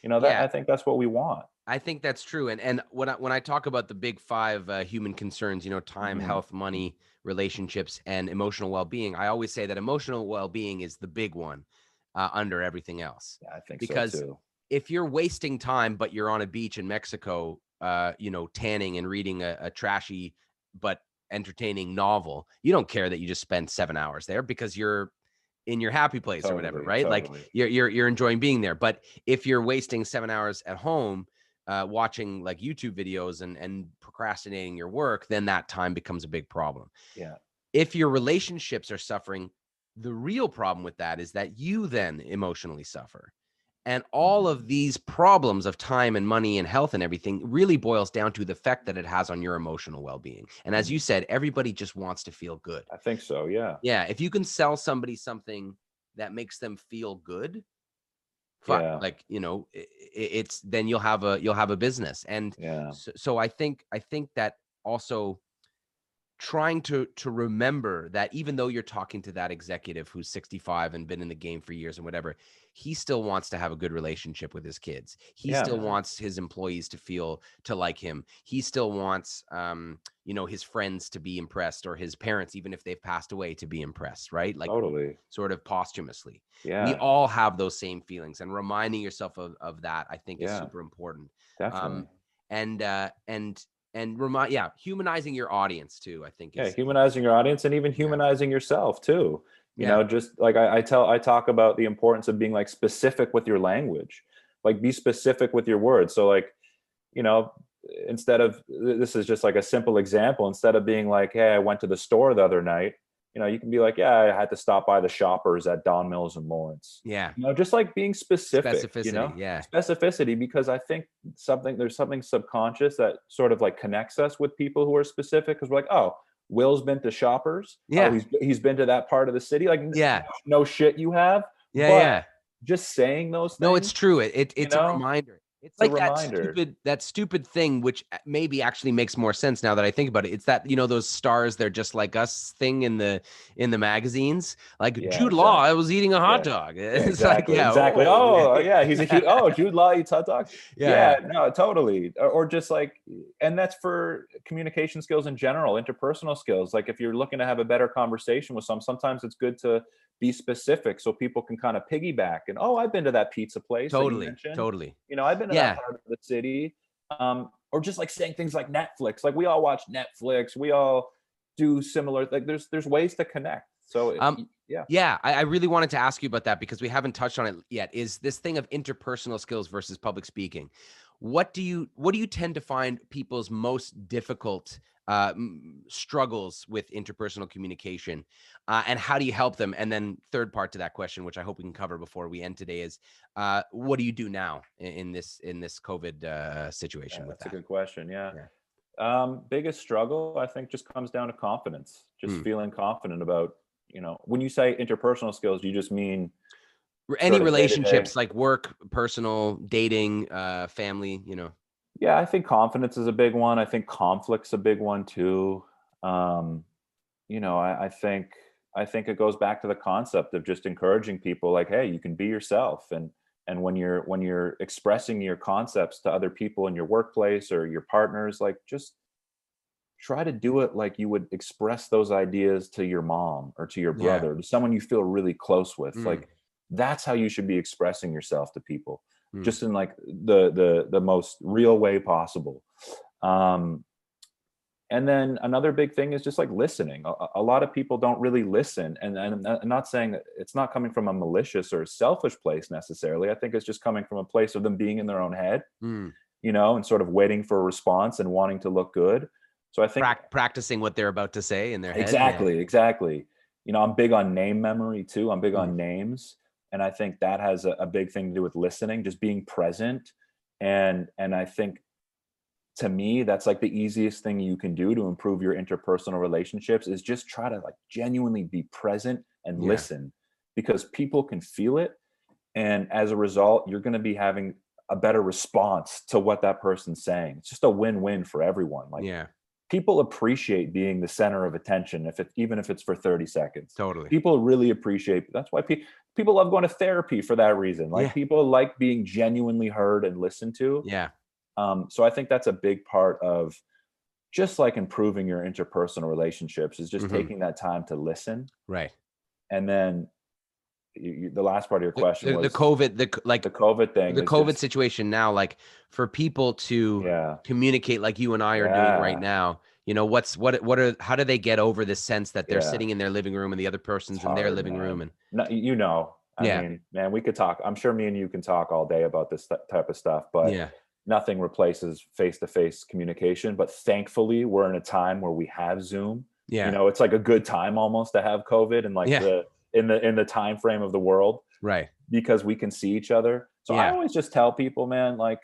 You know, that I think that's what we want. I think that's true. And when I talk about the big 5 human concerns, you know, time, health, money, relationships, and emotional well-being, I always say that emotional well-being is the big one under everything else. Yeah, I think because so too. If you're wasting time, but you're on a beach in Mexico, you know, tanning and reading a trashy but entertaining novel, you don't care that you just spent 7 hours there because you're in your happy place or whatever, right? Like you're enjoying being there. But if you're wasting 7 hours at home, watching like YouTube videos and procrastinating your work, then that time becomes a big problem. Yeah. If your relationships are suffering, the real problem with that is that you then emotionally suffer. And all of these problems of time and money and health and everything really boils down to the effect that it has on your emotional well-being. And as you said, everybody just wants to feel good. I think so. Yeah. Yeah. If you can sell somebody something that makes them feel good, like, you know, it's then you'll have a business. And so I think that also trying to remember that even though you're talking to that executive who's 65 and been in the game for years and whatever, he still wants to have a good relationship with his kids. He still wants his employees to like him. He still wants, you know, his friends to be impressed, or his parents, even if they've passed away, to be impressed, right? Like sort of posthumously. We all have those same feelings, and reminding yourself of that, I think, is super important. Definitely. And humanizing your audience too, I think. Humanizing your audience and even humanizing yourself too. You know, just like I talk about the importance of being like specific with your language, like be specific with your words. So like, you know, instead of, this is just like a simple example, instead of being like, hey, I went to the store the other night, you know, you can be like, yeah, I had to stop by the Shoppers at Don Mills and Lawrence. Yeah. You know, just like being specific, specificity, you know, specificity, because I think there's something subconscious that sort of like connects us with people who are specific, because we're like, oh, Will's been to Shoppers. Yeah. Oh, he's been to that part of the city. Like, no shit you have. But just saying those things. No, it's true. It's a reminder. It's like that stupid thing, which maybe actually makes more sense now that I think about it. It's that, you know, those stars, they're just like us thing in the magazines. Like Jude Law, I was eating a hot dog. It's exactly. Oh, yeah, he's a huge. Oh, Jude Law eats hot dogs. No, totally. Or just like, and that's for communication skills in general, interpersonal skills. Like if you're looking to have a better conversation with sometimes it's good to be specific so people can kind of piggyback. And I've been to that pizza place. Totally. You know, I've been to that part of the city. Or just like saying things like Netflix. Like we all watch Netflix. We all do similar. Like there's ways to connect. So I really wanted to ask you about that because we haven't touched on it yet. Is this thing of interpersonal skills versus public speaking? What do you tend to find people's most difficult struggles with interpersonal communication, and how do you help them? And then third part to that question, which I hope we can cover before we end today, is what do you do now in this COVID situation? That's a good question. Biggest struggle, I think, just comes down to confidence. Just Hmm. feeling confident about, when you say interpersonal skills, do you just mean Any sort of day-to-day? relationships like work, personal, dating, family, Yeah, I think confidence is a big one. I think conflict's a big one too. Um, I think it goes back to the concept of just encouraging people, like, hey, you can be yourself, and when you're expressing your concepts to other people in your workplace or your partners, like, just try to do it like you would express those ideas to your mom or to your Yeah. brother, to someone you feel really close with. Mm. Like, that's how you should be expressing yourself to people, Mm. just in like the most real way possible. Um, and then another big thing is just like listening. A lot of people don't really listen, and I'm not saying that it's not coming from a malicious or selfish place necessarily. I think it's just coming from a place of them being in their own head, Mm. and sort of waiting for a response and wanting to look good. So I think Practicing what they're about to say in their head. Yeah. exactly. I'm big on name memory too. I'm big Mm. on names, and I think that has a big thing to do with listening, just being present. And I think, to me, that's like the easiest thing you can do to improve your interpersonal relationships, is just try to like genuinely be present and Yeah. listen, because people can feel it. And as a result, you're going to be having a better response to what that person's saying. It's just a win-win for everyone. Like, Yeah. people appreciate being the center of attention, even if it's for 30 seconds. Totally. People really appreciate. That's why people love going to therapy for that reason. Like, Yeah. people like being genuinely heard and listened to. Yeah. So I think that's a big part of just like improving your interpersonal relationships, is just Mm-hmm. taking that time to listen. Right. And then the last part of your question The was COVID, the COVID thing the is COVID just, situation now, like for people to yeah, communicate like you and I are doing right yeah, now, how do they get over this sense that they're yeah. sitting in their living room and the other It's person's in their hard, living room? man. And No, I yeah, mean, man, we could talk. I'm sure me and you can talk all day about this type of stuff, but yeah, nothing replaces face-to-face communication. But thankfully, we're in a time where we have Zoom. yeah, It's like a good time almost to have COVID, and like yeah, in the time frame of the world, right. because we can see each other. So I Yeah, always just tell people, man, like,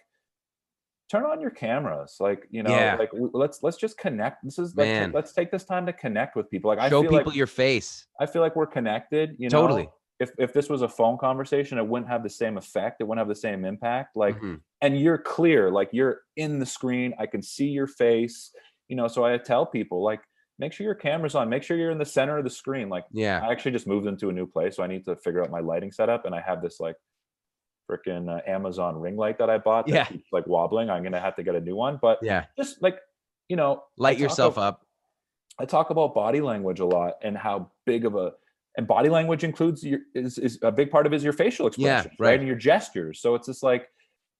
turn on your cameras, like, yeah, like, let's just connect. This is like, man. let's take this time to connect with people. Like, I Show feel like people your face. I feel like we're connected. Totally. If this was a phone conversation, it wouldn't have the same effect. It wouldn't have the same impact. Like, Hmm. and you're clear, like, you're in the screen. I can see your face. So I tell people, like, make sure your camera's on. Make sure you're in the center of the screen. Like, Yeah, I actually just moved into a new place, so I need to figure out my lighting setup. And I have this like freaking Amazon ring light that I bought that yeah, keeps like wobbling. I'm gonna have to get a new one. But yeah. just like, you know, I Light talk yourself up. I talk about body language a lot, and how big of a and body language includes is a big part of it is your facial Yeah, expressions, right? right. And your gestures. So it's just like,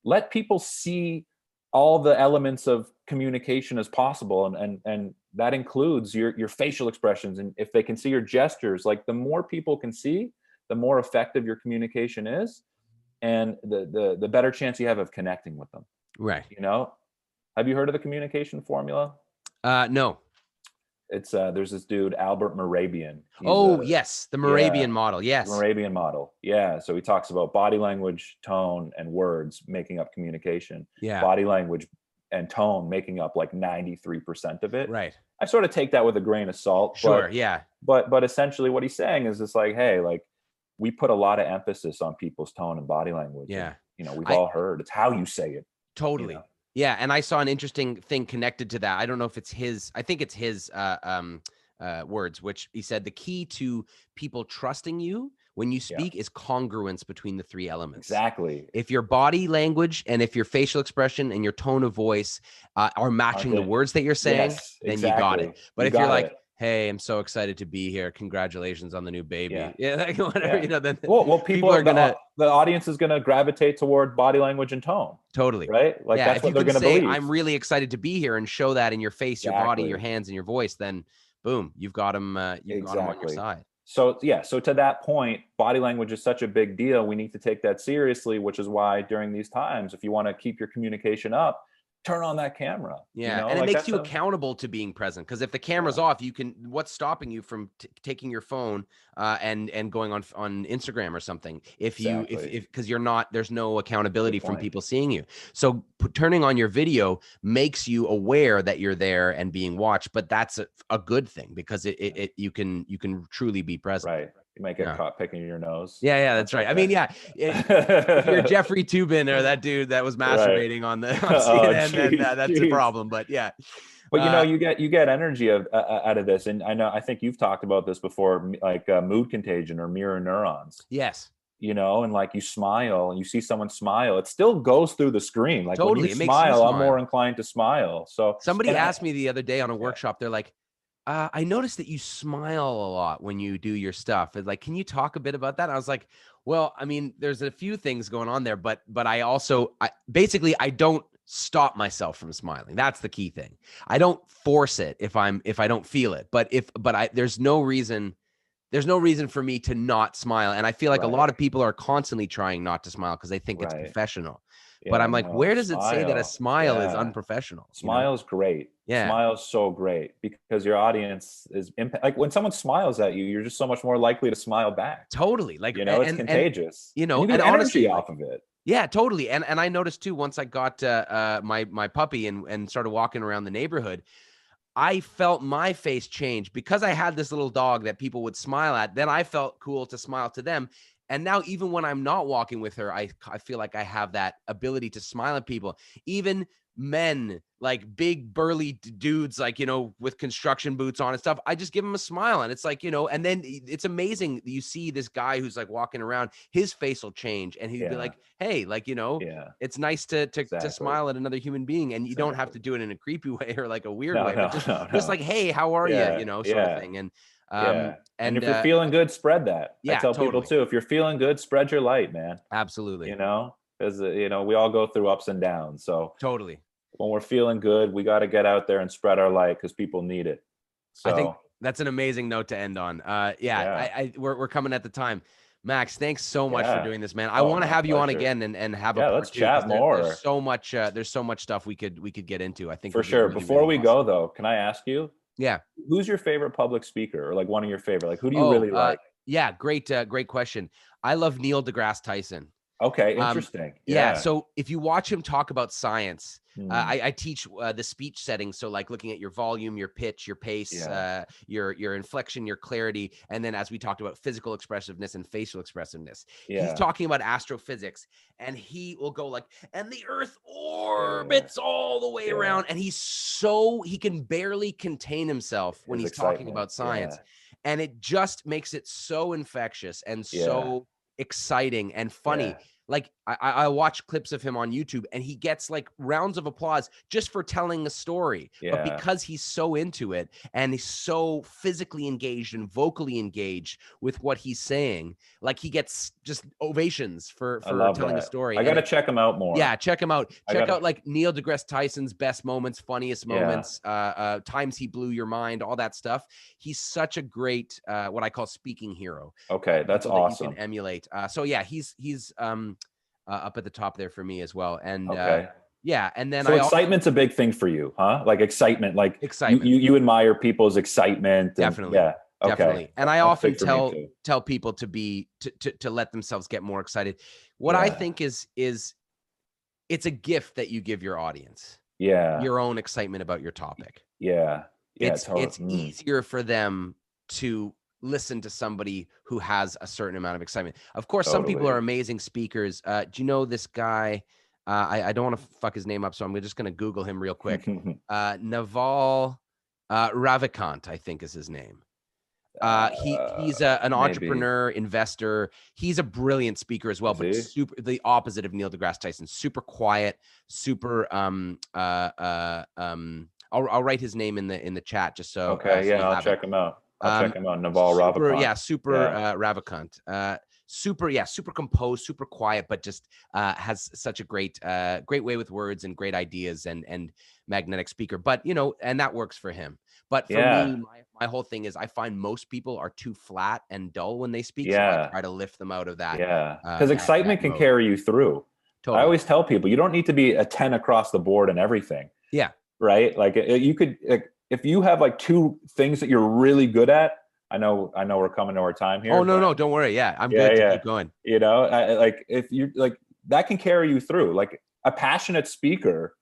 let people see all the elements of communication as possible, and that includes your facial expressions. And if they can see your gestures, like, the more people can see, the more effective your communication is, and the better chance you have of connecting with them. Right. Have you heard of the communication formula? No. It's there's this dude, Albert Morabian. He's Oh, a yes, the Yeah, Morabian model. Yes. Morabian model. Yeah. So he talks about body language, tone, and words making up communication. Yeah. Body language and tone making up like 93% of it. Right. I sort of take that with a grain of salt, Sure. Yeah. but essentially what he's saying is just like, hey, like, we put a lot of emphasis on people's tone and body language, and Yeah. we've I all heard it's how you say it. You totally. know. Yeah, and I saw an interesting thing connected to that. I don't know if it's his. I think it's his words, which he said the key to people trusting you when you Yeah. speak is congruence between the three elements. Exactly. If your body language and if your facial expression and your tone of voice are matching the words that you're saying, Yes, then you got it. exactly. But You if you're got like, it. "Hey, I'm so excited to be here. Congratulations on the new Yeah. baby." Yeah, like whatever, Yeah. then Well, people are gonna the audience is gonna gravitate toward body language and tone, totally. right? Like, Yeah, that's if you what they're can gonna say, believe. "I'm really excited to be here," and show that in your face, your body, your Exactly. hands, and your voice, then boom, you've got them. You've got them on your Exactly. side. So yeah, so to that point, body language is such a big deal. We need to take that seriously, which is why during these times, if you want to keep your communication up, turn on that camera. Yeah. And it makes you accountable to being present. Because if the camera's off, you can, what's stopping you from taking your phone and going on Instagram or something? If you, because you're not, there's no accountability from people seeing you. So turning on your video makes you aware that you're there and being watched, but that's a good thing, because you can truly be present. Right. You might get caught picking your nose. Yeah, that's right. I mean, if you're Jeffrey Toobin or that dude that was masturbating on CNN, then that's a problem. But yeah. But you get energy out of this, and I think you've talked about this before, like mood contagion or mirror neurons. Yes. And like you smile and you see someone smile, it still goes through the screen. Like totally, when you smile, I'm more inclined to smile. So somebody asked me the other day on a workshop, they're like, I noticed that you smile a lot when you do your stuff. It's like, can you talk a bit about that? I was like, well, I mean, there's a few things going on there, but I also, I don't stop myself from smiling. That's the key thing. I don't force it if I don't feel it. But there's no reason for me to not smile. And I feel like a lot of people are constantly trying not to smile because they think it's professional. But I'm like, where does it say that a smile is unprofessional? Smile is great. Yeah. Smile is so great because your audience is like when someone smiles at you, you're just so much more likely to smile back. Totally. Like, it's contagious. And you get energy off of it. Yeah, totally. And I noticed too, once I got my puppy and started walking around the neighborhood, I felt my face change because I had this little dog that people would smile at. Then I felt cool to smile to them. And now even when I'm not walking with her, I feel like I have that ability to smile at people. Even men, like big burly dudes, like, with construction boots on and stuff, I just give them a smile. And it's like, and then it's amazing. You see this guy who's like walking around, his face will change and he'd be like, hey, like, it's nice to smile at another human being. And you don't have to do it in a creepy way or like a weird way, but just like, hey, how are you? Sort of thing. And if you're feeling good, spread that. I tell people too, if you're feeling good, spread your light, man. Absolutely. Because we all go through ups and downs. So totally, when we're feeling good, we got to get out there and spread our light because people need it. So I think that's an amazing note to end on. We're coming at the time. Max, thanks so much for doing this, man. I want to have you on again and have a let's chat more. There's so much stuff we could get into. I think for sure. Really, Before we go though, can I ask you? Yeah. Who's your favorite public speaker, or like one of your favorite? Like who do you really like? Yeah, great question. I love Neil deGrasse Tyson. Okay, interesting. So if you watch him talk about science, I teach the speech settings. So like looking at your volume, your pitch, your pace, your inflection, your clarity. And then as we talked about physical expressiveness and facial expressiveness, he's talking about astrophysics and he will go like, and the earth orbits all the way around. And he can barely contain himself when he's talking about science. And it just makes it so infectious and so exciting and funny. Like I watch clips of him on YouTube and he gets like rounds of applause just for telling a story. But because he's so into it and he's so physically engaged and vocally engaged with what he's saying, like he gets just ovations for telling a story. I got to check him out more. Yeah, check him out. Check out like Neil deGrasse Tyson's best moments, funniest moments, times he blew your mind, all that stuff. He's such a great what I call speaking hero. Okay, that's awesome. That you can emulate. He's up at the top there for me as well. And and then excitement's a big thing for you, huh? Like excitement, you admire people's excitement. Definitely. Definitely. And I often tell people to let themselves get more excited. What I think is it's a gift that you give your audience. Yeah. Your own excitement about your topic. Yeah. It's easier for them to listen to somebody who has a certain amount of excitement. Of course, some people are amazing speakers. Do you know this guy? I don't want to fuck his name up, so I'm just going to Google him real quick. Naval Ravikant, I think is his name. He's an entrepreneur, investor. He's a brilliant speaker as well, but super the opposite of Neil deGrasse Tyson. Super quiet, super I'll write his name in the chat just so I'll check him out. Check him out. Naval Ravikant. Ravikant. Super composed, super quiet, but just has such a great way with words and great ideas and magnetic speaker. But and that works for him. But for me, my whole thing is I find most people are too flat and dull when they speak. So I try to lift them out of that. Yeah, because excitement can carry you through. I always tell people, you don't need to be a 10 across the board and everything. Yeah. Right. Like you could, like, if you have like 2 things that you're really good at, I know we're coming to our time here. Oh, no, don't worry. Yeah. I'm good to keep going. You know, like if you like, that can carry you through. Like a passionate speaker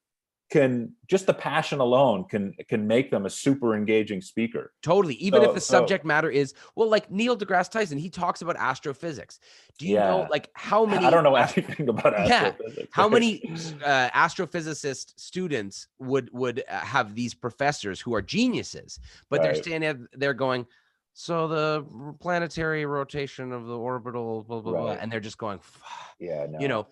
just the passion alone can make them a super engaging speaker. Totally. Even if the subject matter is, well, like Neil deGrasse Tyson, he talks about astrophysics. Do you know like how many? I don't know anything about astrophysics. How many astrophysicist students would have these professors who are geniuses, but they're standing there going, so the planetary rotation of the orbital, blah, blah, blah. And they're just going, you know.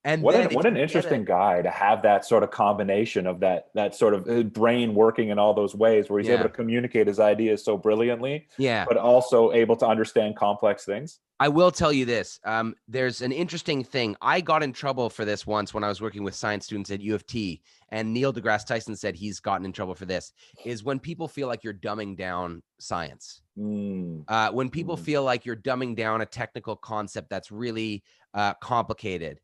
And what an interesting guy to have that sort of combination of that sort of brain working in all those ways where he's able to communicate his ideas so brilliantly, but also able to understand complex things. I will tell you this. There's an interesting thing. I got in trouble for this once when I was working with science students at U of T, and Neil deGrasse Tyson said he's gotten in trouble for this, is when people feel like you're dumbing down science. When people feel like you're dumbing down a technical concept that's really complicated.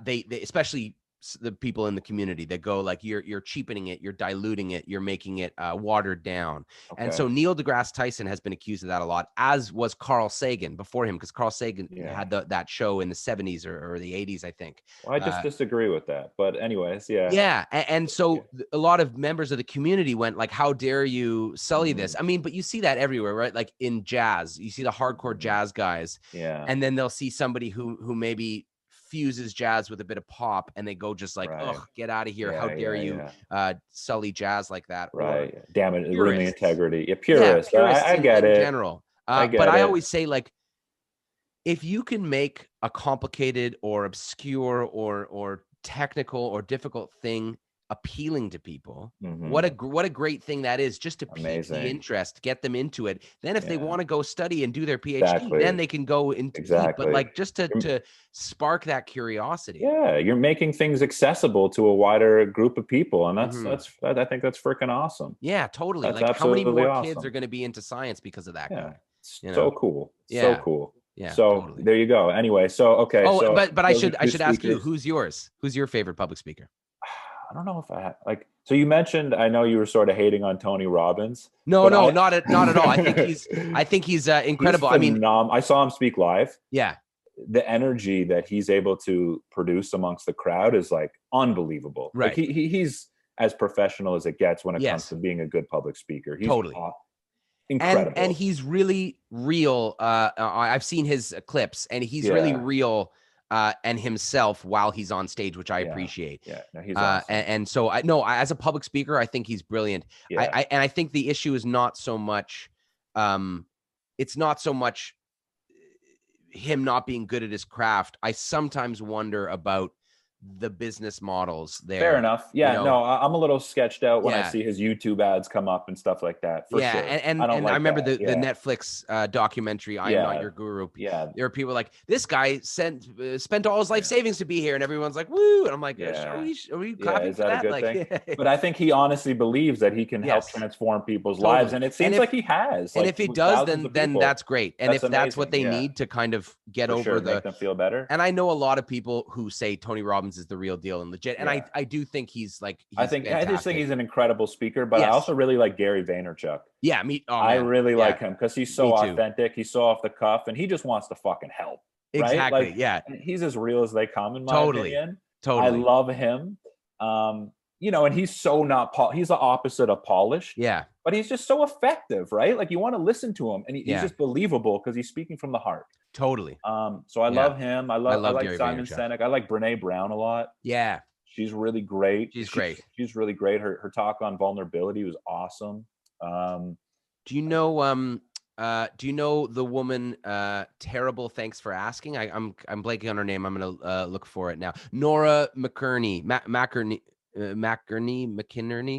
They especially the people in the community that go like, you're cheapening it, you're diluting it, you're making it watered down. And so Neil deGrasse Tyson has been accused of that a lot, as was Carl Sagan before him, because Carl Sagan had that show in the 70s or the 80s, I think. Well, I just disagree with that, but anyways, and so a lot of members of the community went like, how dare you sully this? I mean, but you see that everywhere, right? Like in jazz, you see the hardcore jazz guys, and then they'll see somebody who maybe fuses jazz with a bit of pop, and they go just like, oh, get out of here. How dare you sully jazz like that? Right. Damn it. Ruin the integrity. Purists. I get it. In general. But I always say, like, if you can make a complicated or obscure or technical or difficult thing appealing to people, what a great thing that is, just to pique the interest, get them into it. Then if they want to go study and do their PhD, then they can go into deep, but like just to spark that curiosity. You're making things accessible to a wider group of people, and that's I think that's freaking awesome. Totally. That's like how many more kids are going to be into science because of that guy? So cool. So cool. Yeah, so totally. There you go. Anyway, so okay. Oh, but I should ask you, who's yours? Who's your favorite public speaker? I don't know if I have, like, so you mentioned, I know you were sort of hating on Tony Robbins. No, not at all. I think he's incredible. I mean, I saw him speak live. Yeah. The energy that he's able to produce amongst the crowd is like unbelievable. Right. Like he's as professional as it gets when it comes to being a good public speaker. He's totally incredible. And he's really real. I've seen his clips, and he's really real. And himself while he's on stage, which I appreciate. No, he's awesome. And so I know, as a public speaker, I think he's brilliant. I think the issue is not so much, it's not so much him not being good at his craft. I sometimes wonder about the business models there. Fair enough. No, I'm a little sketced out when I see his YouTube ads come up and stuff like that. For sure. And I remember the Netflix documentary, I'm Not Your Guru. There are people like, this guy spent all his life savings to be here, and everyone's like, woo. And I'm like, are we clapping is that a good thing? But I think he honestly believes that he can help transform people's lives, and it seems like he has. And if it does, then that's great. And if that's what they need to kind of get over make them feel better. And I know a lot of people who say Tony Robbins is the real deal and legit, and I do think he's like, I just think he's an incredible speaker, but I also really like Gary Vaynerchuk. I really like him because he's so authentic, he's so off the cuff, and he just wants to fucking help. Exactly. Like, he's as real as they come, in my opinion. Totally. I love him. And he's so he's the opposite of polished. But he's just so effective, right? Like, you want to listen to him, and he's just believable because he's speaking from the heart. Totally. So I love him. I like Gary Simon Sinek. I like Brene Brown a lot. She's really great. She's really great. Her talk on vulnerability was awesome. Do you know the woman, Terrible Thanks for Asking? I'm blanking on her name. I'm gonna look for it now. Nora McInerney.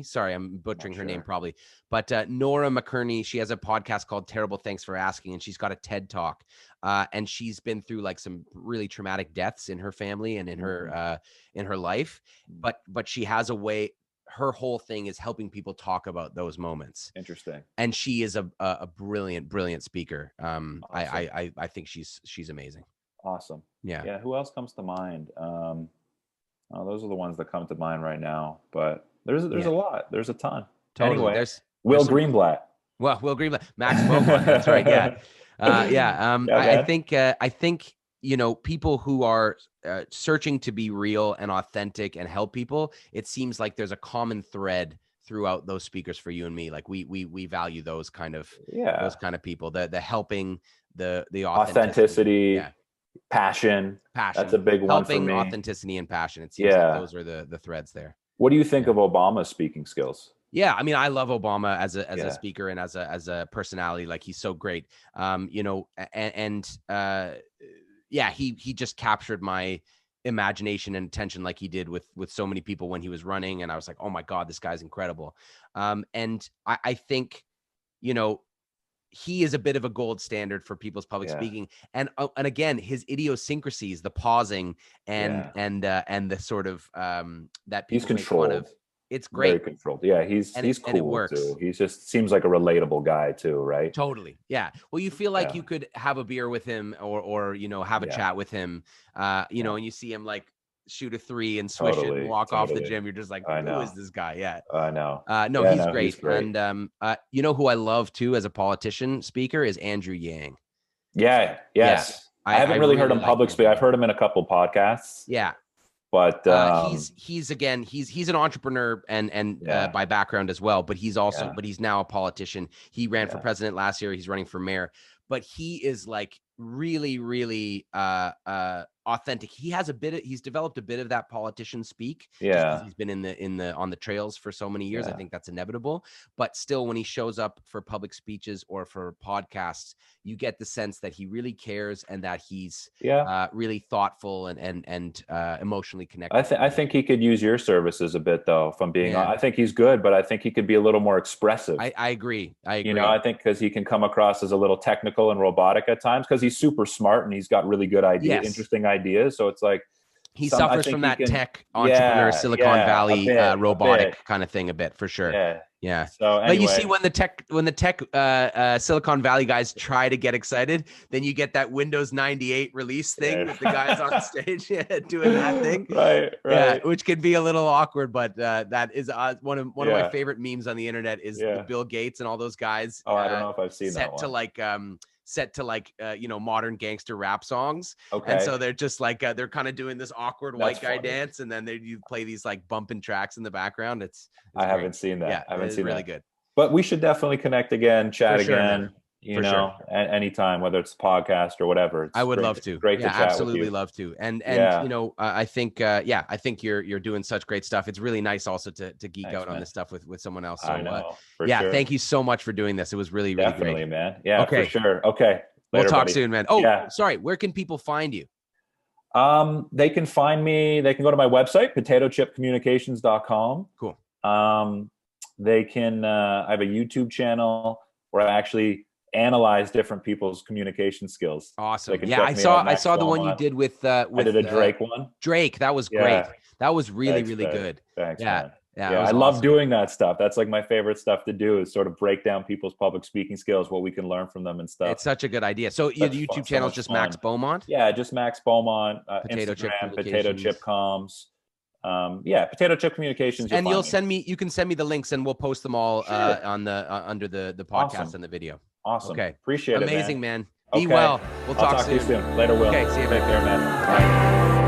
Sorry, I'm butchering her name probably. But Nora McInerney, she has a podcast called Terrible Thanks for Asking, and she's got a TED Talk. And she's been through like some really traumatic deaths in her family and in her life. But she has a way. Her whole thing is helping people talk about those moments. Interesting. And she is a brilliant speaker. Awesome. I think she's amazing. Awesome. Yeah. Yeah. Who else comes to mind? Those are the ones that come to mind right now, but there's a lot. There's a ton. Totally. Anyway, There's Will some, Greenblatt. well, Will Greenblatt, Max Beaumont. That's right. Yeah. I think, you know, people who are searching to be real and authentic and help people, it seems like there's a common thread throughout those speakers for you and me. Like we value those kind of people, the helping, the authenticity, yeah, passion. That's a big one for me. Authenticity and passion. It seems like those are the threads there. What do you think of Obama's speaking skills? Yeah, I mean, I love Obama as a speaker and as a personality. Like, he's so great. You know, he just captured my imagination and attention like he did with so many people when he was running, and I was like, oh my God, this guy's incredible. And I think, you know, he is a bit of a gold standard for people's public speaking, and again, his idiosyncrasies, the pausing and the sort of that people make fun of. It's great. Very controlled. Yeah, he's cool, and it works too. He just seems like a relatable guy too, right? Totally. Yeah. Well, you feel like you could have a beer with him or you know, have a chat with him, you know, and you see him like shoot a 3 and swish it and walk off the gym. You're just like, who is this guy? Yeah. I know. No, he's great. And you know who I love too as a politician speaker is Andrew Yang. Yeah. Yes. Yeah. I haven't really heard him public speak. I've heard him in a couple of podcasts. Yeah. But he's an entrepreneur and by background as well, but he's also but he's now a politician. He ran for president last year. He's running for mayor, but he is like really, really authentic. He's developed a bit of that politician speak. Yeah. He's been on the trails for so many years. I think that's inevitable, but still, when he shows up for public speeches or for podcasts, you get the sense that he really cares and that he's really thoughtful and emotionally connected. I think he could use your services a bit though, from being I think he's good, but I think he could be a little more expressive. I agree. You know, I think because he can come across as a little technical and robotic at times, because he's super smart and he's got really good ideas, interesting ideas. So it's like he suffers from that tech entrepreneur, Silicon Valley robotic kind of thing a bit, for sure. Yeah. So anyway. But you see, when the tech Silicon Valley guys try to get excited, then you get that Windows 98 release thing with the guys on stage doing that thing. Right. Yeah, which can be a little awkward, but that is one of my favorite memes on the internet is the Bill Gates and all those guys. Oh, I don't know if I've seen that one. Set to you know, modern gangster rap songs. Okay. And so they're just like they're kind of doing this awkward white guy dance, and then you play these like bumping tracks in the background. I haven't seen that. Yeah, I haven't seen really good. But we should definitely connect again, chat again. You know, anytime, whether it's a podcast or whatever. I would love to. Great to chat absolutely with you. Love to. And you know, I think you're doing such great stuff. It's really nice also to geek out on this stuff with someone else. So I know, sure. Thank you so much for doing this. It was really, really definitely great. Man. Yeah, for sure. Okay. Later, we'll talk soon, man. Oh, sorry. Where can people find you? They can find me. They can go to my website, potatochipcommunications.com. Cool. They can. I have a YouTube channel where I actually analyze different people's communication skills. Awesome. Yeah, I saw the one you did with I did a Drake one. Drake, that was great. That was really good. Thanks, man. Yeah, I love doing that stuff. That's like my favorite stuff to do, is sort of break down people's public speaking skills, what we can learn from them and stuff. It's such a good idea. So your YouTube channel is just Max Beaumont? Yeah, just Max Beaumont. Potato Instagram, Potato Chip Comms. Potato Chip Communications. And you can send me the links, and we'll post them all on the under the podcast and the video. Awesome. Okay. Appreciate it. Amazing, man. Be well. We'll talk soon. To you soon. Later, Will. Okay. See you. Take care, man. Bye.